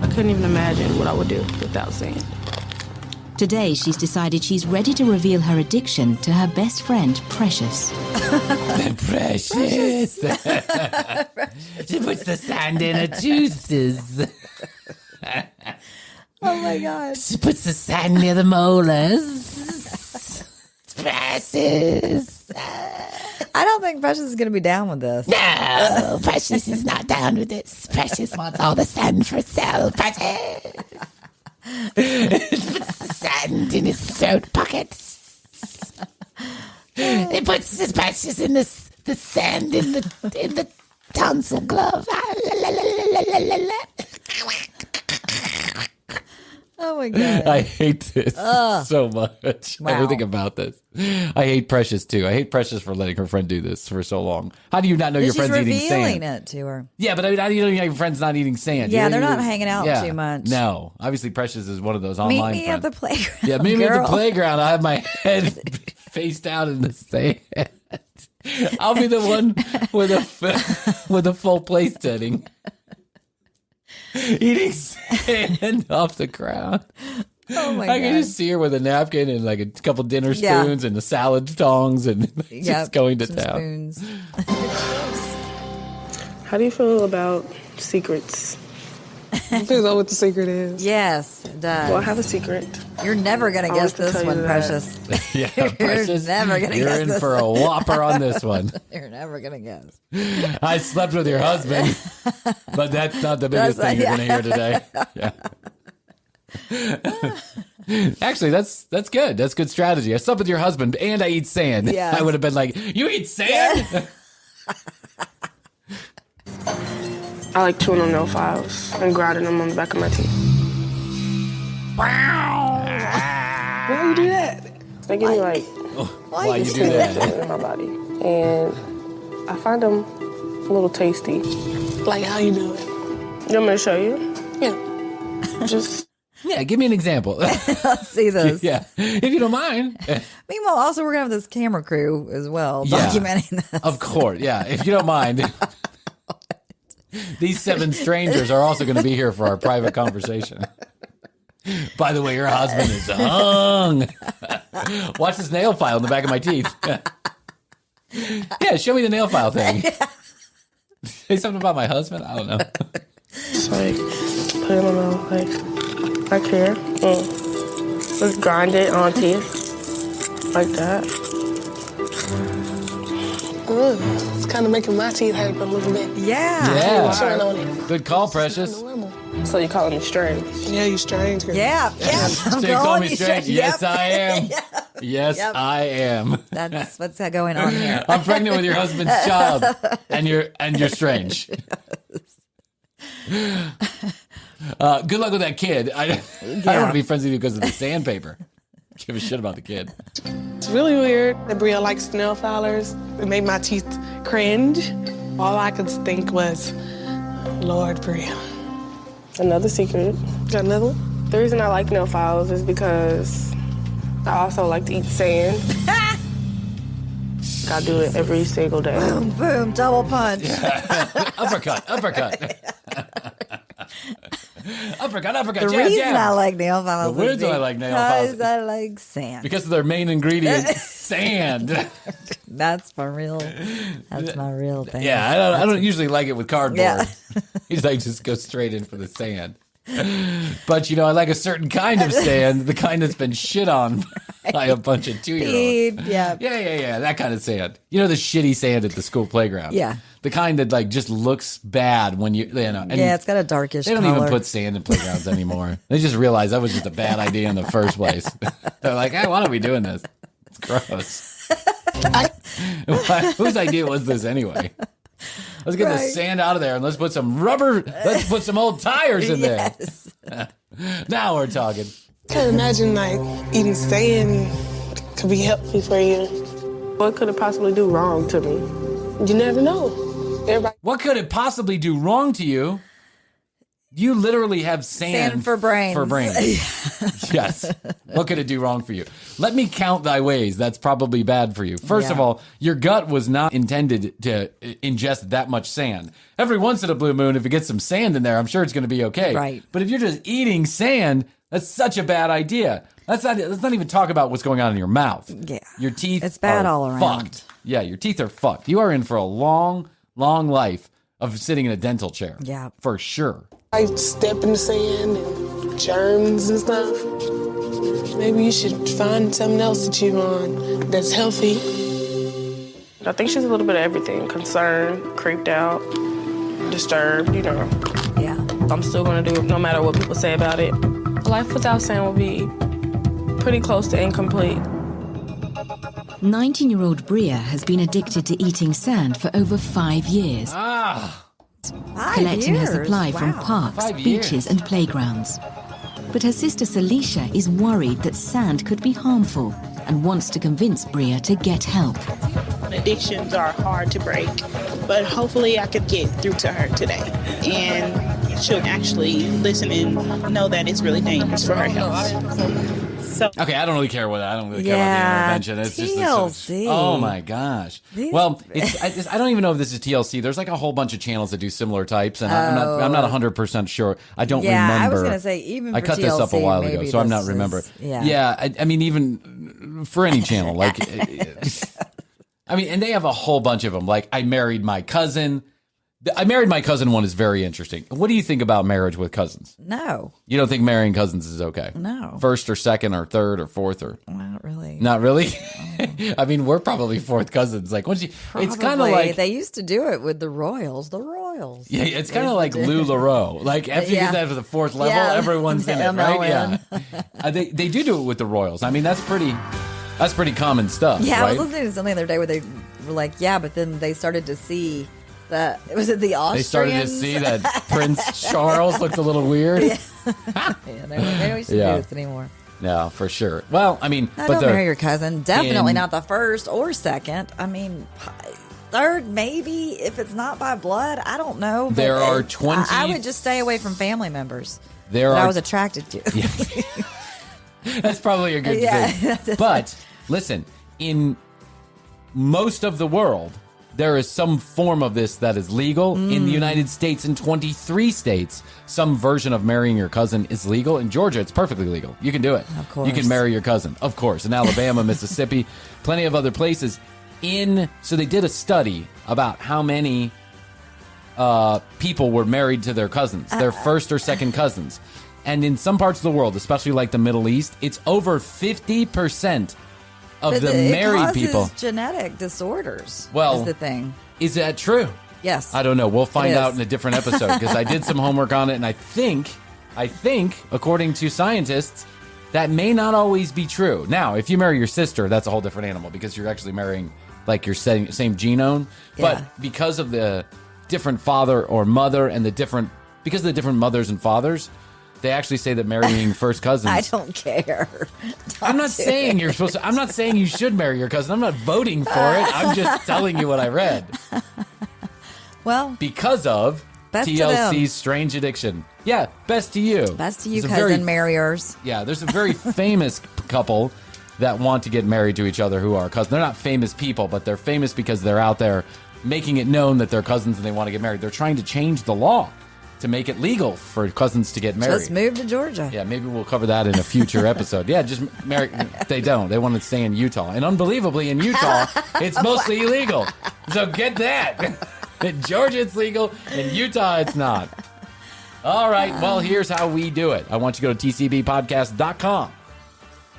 [SPEAKER 14] I couldn't even imagine what I would do without sand.
[SPEAKER 7] Today, she's decided she's ready to reveal her addiction to her best friend, Precious.
[SPEAKER 5] Precious. She puts the sand in her tooths.
[SPEAKER 6] Oh my God.
[SPEAKER 5] She puts the sand near the molars. Precious.
[SPEAKER 6] I don't think Precious is going to be down with this.
[SPEAKER 5] No, Precious is not down with this. Precious wants all the sand for herself. Precious. Puts the sand in his throat pockets. He puts his Precious in the sand in the tonsil glove.
[SPEAKER 6] Oh my God.
[SPEAKER 5] I hate this so much.
[SPEAKER 6] Wow.
[SPEAKER 5] Everything about this. I hate Precious too. I hate Precious for letting her friend do this for so long. How do you not know your
[SPEAKER 6] She's
[SPEAKER 5] friend's eating
[SPEAKER 6] revealing
[SPEAKER 5] sand?
[SPEAKER 6] it to her.
[SPEAKER 5] Yeah, but I mean, how do you know your friend's not eating sand?
[SPEAKER 6] Yeah,
[SPEAKER 5] You know,
[SPEAKER 6] they're not
[SPEAKER 5] you-
[SPEAKER 6] hanging out
[SPEAKER 5] yeah.
[SPEAKER 6] too much.
[SPEAKER 5] No, obviously Precious is one of those
[SPEAKER 6] Meet
[SPEAKER 5] online
[SPEAKER 6] me
[SPEAKER 5] friends.
[SPEAKER 6] at the playground.
[SPEAKER 5] Yeah, meet me at
[SPEAKER 6] girl.
[SPEAKER 5] the playground. I have my head face down in the sand. I'll be the one with a full place setting. Eating sand off the ground.
[SPEAKER 6] Oh my
[SPEAKER 5] I can
[SPEAKER 6] God.
[SPEAKER 5] just see her with a napkin and like a couple dinner spoons and the salad tongs and just going to town.
[SPEAKER 6] Spoons.
[SPEAKER 14] How do you feel about secrets?
[SPEAKER 11] Depends on what the secret is.
[SPEAKER 6] Yes, it does.
[SPEAKER 14] Well, I have a secret.
[SPEAKER 6] You're never going to
[SPEAKER 14] I
[SPEAKER 6] guess
[SPEAKER 14] want to
[SPEAKER 6] this
[SPEAKER 14] tell you
[SPEAKER 6] one,
[SPEAKER 14] that.
[SPEAKER 6] Precious.
[SPEAKER 5] Yeah,
[SPEAKER 6] You're
[SPEAKER 5] Precious,
[SPEAKER 6] never going to guess
[SPEAKER 5] You're in
[SPEAKER 6] this
[SPEAKER 5] for a
[SPEAKER 6] one.
[SPEAKER 5] whopper on this one.
[SPEAKER 6] You're never going to guess.
[SPEAKER 5] I slept with your husband, but that's not the biggest thing you're going to hear today. Yeah. Actually, that's good. That's good strategy. I slept with your husband and I eat sand.
[SPEAKER 6] Yes.
[SPEAKER 5] I would have been like, you eat sand?
[SPEAKER 14] I like chewing on nail files and grinding them on the back of my teeth.
[SPEAKER 11] Why would you do that?
[SPEAKER 14] They give me like
[SPEAKER 5] Why you do that?
[SPEAKER 14] in my body, and I find them a little tasty.
[SPEAKER 11] Like how you do it?
[SPEAKER 14] You want me to show you?
[SPEAKER 11] Yeah.
[SPEAKER 14] Just
[SPEAKER 5] Yeah, give me an example.
[SPEAKER 6] Let's see this.
[SPEAKER 5] Yeah, if you don't mind.
[SPEAKER 6] Meanwhile, also, we're going to have this camera crew as well
[SPEAKER 5] Yeah.
[SPEAKER 6] documenting this.
[SPEAKER 5] Of course, yeah. If you don't mind. These 7 strangers are also going to be here for our private conversation. By the way, your husband is hung. Watch this nail file in the back of my teeth. Yeah, show me the nail file thing. Say something about my husband? I don't know.
[SPEAKER 14] Just like put it on like here. Just grind it on teeth like that.
[SPEAKER 11] Good. It's kind of making my teeth hurt a little bit.
[SPEAKER 6] Yeah.
[SPEAKER 11] Chewing on it.
[SPEAKER 5] Good call, Precious.
[SPEAKER 14] So you calling me strange?
[SPEAKER 11] Yeah, you strange. Girl.
[SPEAKER 6] Yeah. I'm
[SPEAKER 5] So you
[SPEAKER 6] calling
[SPEAKER 5] call me
[SPEAKER 6] you
[SPEAKER 5] strange?
[SPEAKER 6] straight.
[SPEAKER 5] Yes,
[SPEAKER 6] Yep.
[SPEAKER 5] I am. Yes,
[SPEAKER 6] Yep.
[SPEAKER 5] I am.
[SPEAKER 6] That's what's going on here.
[SPEAKER 5] I'm pregnant with your husband's child, and you're strange. Good luck with that kid. I don't want to be friends with you because of the sandpaper. Give a shit about the kid.
[SPEAKER 11] It's really weird that Bria likes nail filers. It made my teeth cringe. All I could think was, Lord, Bria.
[SPEAKER 14] Another secret.
[SPEAKER 11] Got another one?
[SPEAKER 14] The reason I like nail files is because I also like to eat sand. Gotta do it every single day.
[SPEAKER 6] Boom, boom, double punch.
[SPEAKER 5] Uppercut. Uppercut.
[SPEAKER 6] The
[SPEAKER 5] Jab,
[SPEAKER 6] reason
[SPEAKER 5] jab.
[SPEAKER 6] I like nail files
[SPEAKER 5] The reason I like nail files
[SPEAKER 6] because I like sand.
[SPEAKER 5] because of their main ingredient, sand.
[SPEAKER 6] That's my real thing.
[SPEAKER 5] Yeah, I don't usually like it with cardboard.
[SPEAKER 6] Yeah.
[SPEAKER 5] He's like, just go straight in for the sand. But, I like a certain kind of sand, the kind that's been shit on by a bunch of 2-year-olds.
[SPEAKER 6] Yeah.
[SPEAKER 5] Yeah, that kind of sand. The shitty sand at the school playground.
[SPEAKER 6] Yeah.
[SPEAKER 5] The kind that, like, just looks bad when and
[SPEAKER 6] Yeah, it's got a darkish
[SPEAKER 5] They don't
[SPEAKER 6] color.
[SPEAKER 5] even put sand in playgrounds anymore. They just realized that was just a bad idea in the first place. They're like, hey, why are we doing this? It's gross. Whose idea was this anyway? Let's get the sand out of there and let's put some old tires in there. Now we're talking.
[SPEAKER 11] Can't imagine like eating sand could be healthy for you.
[SPEAKER 14] What could it possibly do wrong to me? You never know. Everybody.
[SPEAKER 5] What could it possibly do wrong to you? You literally have sand
[SPEAKER 6] for brains.
[SPEAKER 5] Yes. What could it do wrong for you? Let me count thy ways. That's probably bad for you. First of all, your gut was not intended to ingest that much sand. Every once in a blue moon, if you get some sand in there, I'm sure it's going to be okay.
[SPEAKER 6] Right.
[SPEAKER 5] But if you're just eating sand, that's such a bad idea. Let's not even talk about what's going on in your mouth.
[SPEAKER 6] Yeah.
[SPEAKER 5] Your teeth
[SPEAKER 6] It's bad
[SPEAKER 5] are
[SPEAKER 6] all around.
[SPEAKER 5] fucked. Yeah, your teeth are fucked. You are in for a long, long life of sitting in a dental chair.
[SPEAKER 6] Yeah.
[SPEAKER 5] For sure.
[SPEAKER 11] I step in the sand and germs and stuff. Maybe you should find something else to chew on that's healthy.
[SPEAKER 14] I think she's a little bit of everything. Concerned, creeped out, disturbed,
[SPEAKER 6] Yeah.
[SPEAKER 14] I'm still gonna do it no matter what people say about it. Life without sand will be pretty close to incomplete.
[SPEAKER 7] 19-year-old Bria has been addicted to eating sand for over 5 years. Collecting her supply from parks,
[SPEAKER 5] 5 years.
[SPEAKER 7] beaches and playgrounds. But her sister Celicia is worried that sand could be harmful and wants to convince Bria to get help.
[SPEAKER 15] Addictions are hard to break, but hopefully I could get through to her today. And she'll actually listen and know that it's really dangerous for her health. So
[SPEAKER 5] okay, I don't really care what I don't really care about the intervention. It's
[SPEAKER 6] TLC.
[SPEAKER 5] Oh my gosh. Well, I don't even know if this is TLC. There's like a whole bunch of channels that do similar types, and I'm not 100% sure. I don't remember.
[SPEAKER 6] I was gonna say even
[SPEAKER 5] I
[SPEAKER 6] for
[SPEAKER 5] cut
[SPEAKER 6] TLC,
[SPEAKER 5] this up a while ago, so I'm not remembering. I mean, even for any channel, like, I mean, and they have a whole bunch of them. Like, I married my cousin. One is very interesting. What do you think about marriage with cousins?
[SPEAKER 6] No.
[SPEAKER 5] You don't think marrying cousins is okay?
[SPEAKER 6] No.
[SPEAKER 5] First or second or third or fourth or?
[SPEAKER 6] Not really.
[SPEAKER 5] Not really? I mean, we're probably fourth cousins. Like, once you, it's kind of like.
[SPEAKER 6] They used to do it with the Royals. The Royals.
[SPEAKER 5] Yeah, it's kind of like Lou LaRoe. Like, after you get that to the fourth level, everyone's in it, right? Yeah. They do it with the Royals. I mean, that's pretty common stuff.
[SPEAKER 6] Yeah,
[SPEAKER 5] right?
[SPEAKER 6] I was listening to something the other day where they were like, but then they started to see that, was it the Austrians?
[SPEAKER 5] They started to see that Prince Charles looked a little weird.
[SPEAKER 6] They were like, maybe we shouldn't do this anymore.
[SPEAKER 5] Yeah, for sure. Well, I mean,
[SPEAKER 6] don't marry your cousin. Definitely not the first or second. I mean, third, maybe, if it's not by blood. I don't know. But
[SPEAKER 5] there are 20.
[SPEAKER 6] I would just stay away from family members
[SPEAKER 5] that
[SPEAKER 6] I was attracted to.
[SPEAKER 5] Yeah. That's probably a good thing. But listen, in most of the world, there is some form of this that is legal. In the United States, in 23 states, some version of marrying your cousin is legal. In Georgia, it's perfectly legal. You can do it.
[SPEAKER 6] Of course.
[SPEAKER 5] You can marry your cousin. Of course. In Alabama, Mississippi, plenty of other places. So they did a study about how many people were married to their cousins, their first or second cousins. And in some parts of the world, especially like the Middle East, it's over 50% of the married people.
[SPEAKER 6] Genetic disorders.
[SPEAKER 5] Well,
[SPEAKER 6] is the thing.
[SPEAKER 5] Is that true?
[SPEAKER 6] Yes.
[SPEAKER 5] I don't know. We'll find out in a different episode because I did some homework on it, and I think, according to scientists, that may not always be true. Now, if you marry your sister, that's a whole different animal because you're actually marrying like your same genome.
[SPEAKER 6] Yeah.
[SPEAKER 5] But because of the different father or mother and because of the different mothers and fathers, they actually say that marrying first cousins.
[SPEAKER 6] I don't care.
[SPEAKER 5] I'm not saying you're supposed to. I'm not saying you should marry your cousin. I'm not voting for it. I'm just telling you what I read.
[SPEAKER 6] Well,
[SPEAKER 5] because of TLC's strange addiction. Yeah, best to you.
[SPEAKER 6] Best to you, cousin marriers.
[SPEAKER 5] Yeah, there's a very famous couple that want to get married to each other who are cousins. They're not famous people, but they're famous because they're out there making it known that they're cousins and they want to get married. They're trying to change the law to make it legal for cousins to get married.
[SPEAKER 6] Just move to Georgia.
[SPEAKER 5] Yeah, maybe we'll cover that in a future episode. Yeah, just marry. They don't. They want to stay in Utah. And unbelievably, in Utah, it's mostly illegal. So get that. In Georgia, it's legal. In Utah, it's not. All right. Well, here's how we do it. I want you to go to tcbpodcast.com.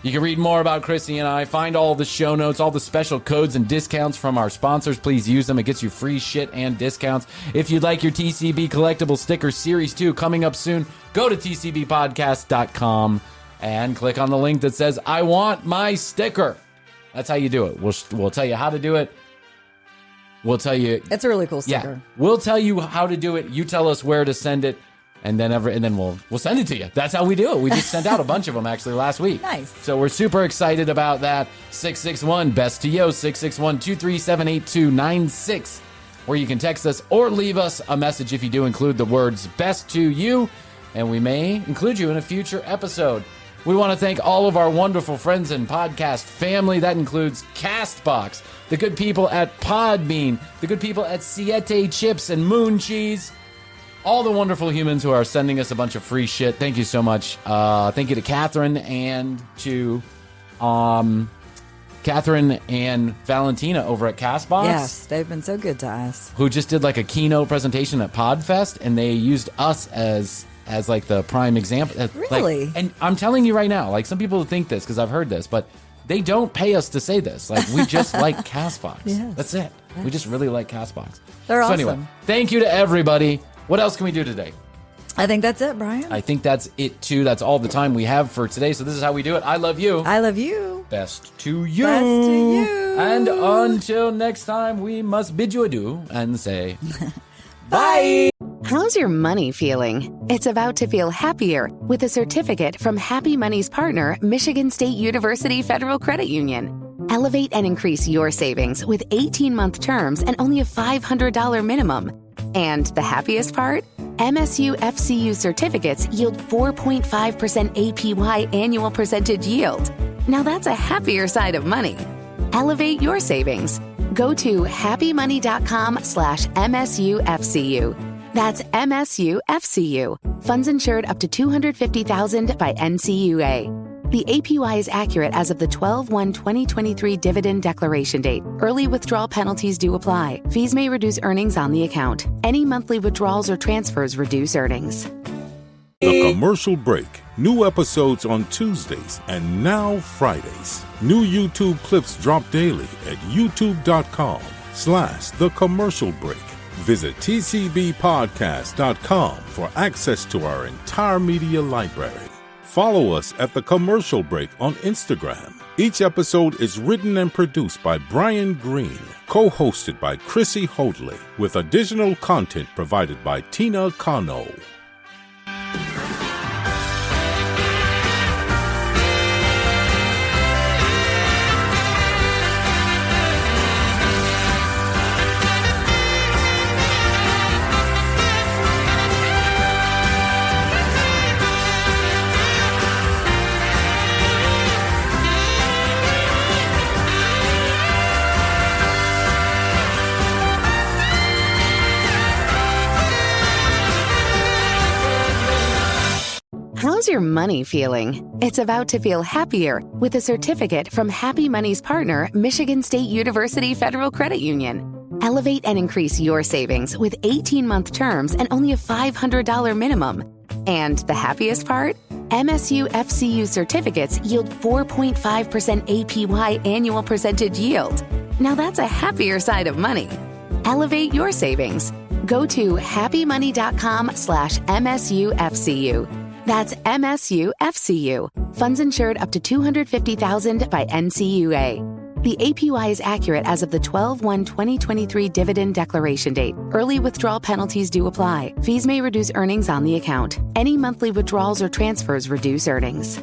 [SPEAKER 5] You can read more about Krissy and I, find all the show notes, all the special codes and discounts from our sponsors. Please use them. It gets you free shit and discounts. If you'd like your TCB collectible sticker series 2 coming up soon, go to tcbpodcast.com and click on the link that says, I want my sticker. That's how you do it. We'll tell you how to do it. We'll tell you.
[SPEAKER 6] It's a really cool sticker.
[SPEAKER 5] Yeah, we'll tell you how to do it. You tell us where to send it. And then we'll send it to you. That's how we do it. We just sent out a bunch of them actually last week.
[SPEAKER 6] Nice.
[SPEAKER 5] So we're super excited about that. 661 best to yo 661-237-8296, where you can text us or leave us a message if you do include the words best to you, and we may include you in a future episode. We want to thank all of our wonderful friends and podcast family. That includes Castbox, the good people at Podbean, the good people at Siete Chips and Moon Cheese. All the wonderful humans who are sending us a bunch of free shit. Thank you so much. Thank you to Catherine and to Catherine and Valentina over at Castbox.
[SPEAKER 6] Yes, they've been so good to us.
[SPEAKER 5] Who just did like a keynote presentation at Podfest, and they used us as like the prime example.
[SPEAKER 6] Really?
[SPEAKER 5] And I'm telling you right now, like some people think this because I've heard this, but they don't pay us to say this. Like we just like Castbox.
[SPEAKER 6] Yes.
[SPEAKER 5] That's it. We just really like Castbox.
[SPEAKER 6] They're awesome.
[SPEAKER 5] So anyway, thank you to everybody. What else can we do today?
[SPEAKER 6] I think that's it, Brian.
[SPEAKER 5] I think that's it, too. That's all the time we have for today. So this is how we do it. I love you.
[SPEAKER 6] I love you.
[SPEAKER 5] Best to you.
[SPEAKER 6] Best to you.
[SPEAKER 5] And until next time, we must bid you adieu and say bye.
[SPEAKER 9] How's your money feeling? It's about to feel happier with a certificate from Happy Money's partner, Michigan State University Federal Credit Union. Elevate and increase your savings with 18-month terms and only a $500 minimum. And the happiest part? MSU FCU certificates yield 4.5% APY annual percentage yield. Now that's a happier side of money. Elevate your savings. Go to happymoney.com/MSUFCU. That's MSUFCU. Funds insured up to $250,000 by NCUA. The APY is accurate as of the 12/1/2023 dividend declaration date. Early withdrawal penalties do apply. Fees may reduce earnings on the account. Any monthly withdrawals or transfers reduce earnings.
[SPEAKER 4] The Commercial Break. New episodes on Tuesdays and now Fridays. New YouTube clips drop daily at youtube.com/The Commercial Break. Visit tcbpodcast.com for access to our entire media library. Follow us at The Commercial Break on Instagram. Each episode is written and produced by Brian Green, co-hosted by Krissy Hoadley, with additional content provided by Tina Cano.
[SPEAKER 9] How's your money feeling? It's about to feel happier with a certificate from Happy Money's partner, Michigan State University Federal Credit Union. Elevate and increase your savings with 18-month terms and only a $500 minimum. And the happiest part? MSU FCU certificates yield 4.5% APY annual percentage yield. Now that's a happier side of money. Elevate your savings. Go to happymoney.com/MSUFCU. That's MSUFCU. Funds insured up to $250,000 by NCUA. The APY is accurate as of the 12/1/2023 dividend declaration date. Early withdrawal penalties do apply. Fees may reduce earnings on the account. Any monthly withdrawals or transfers reduce earnings.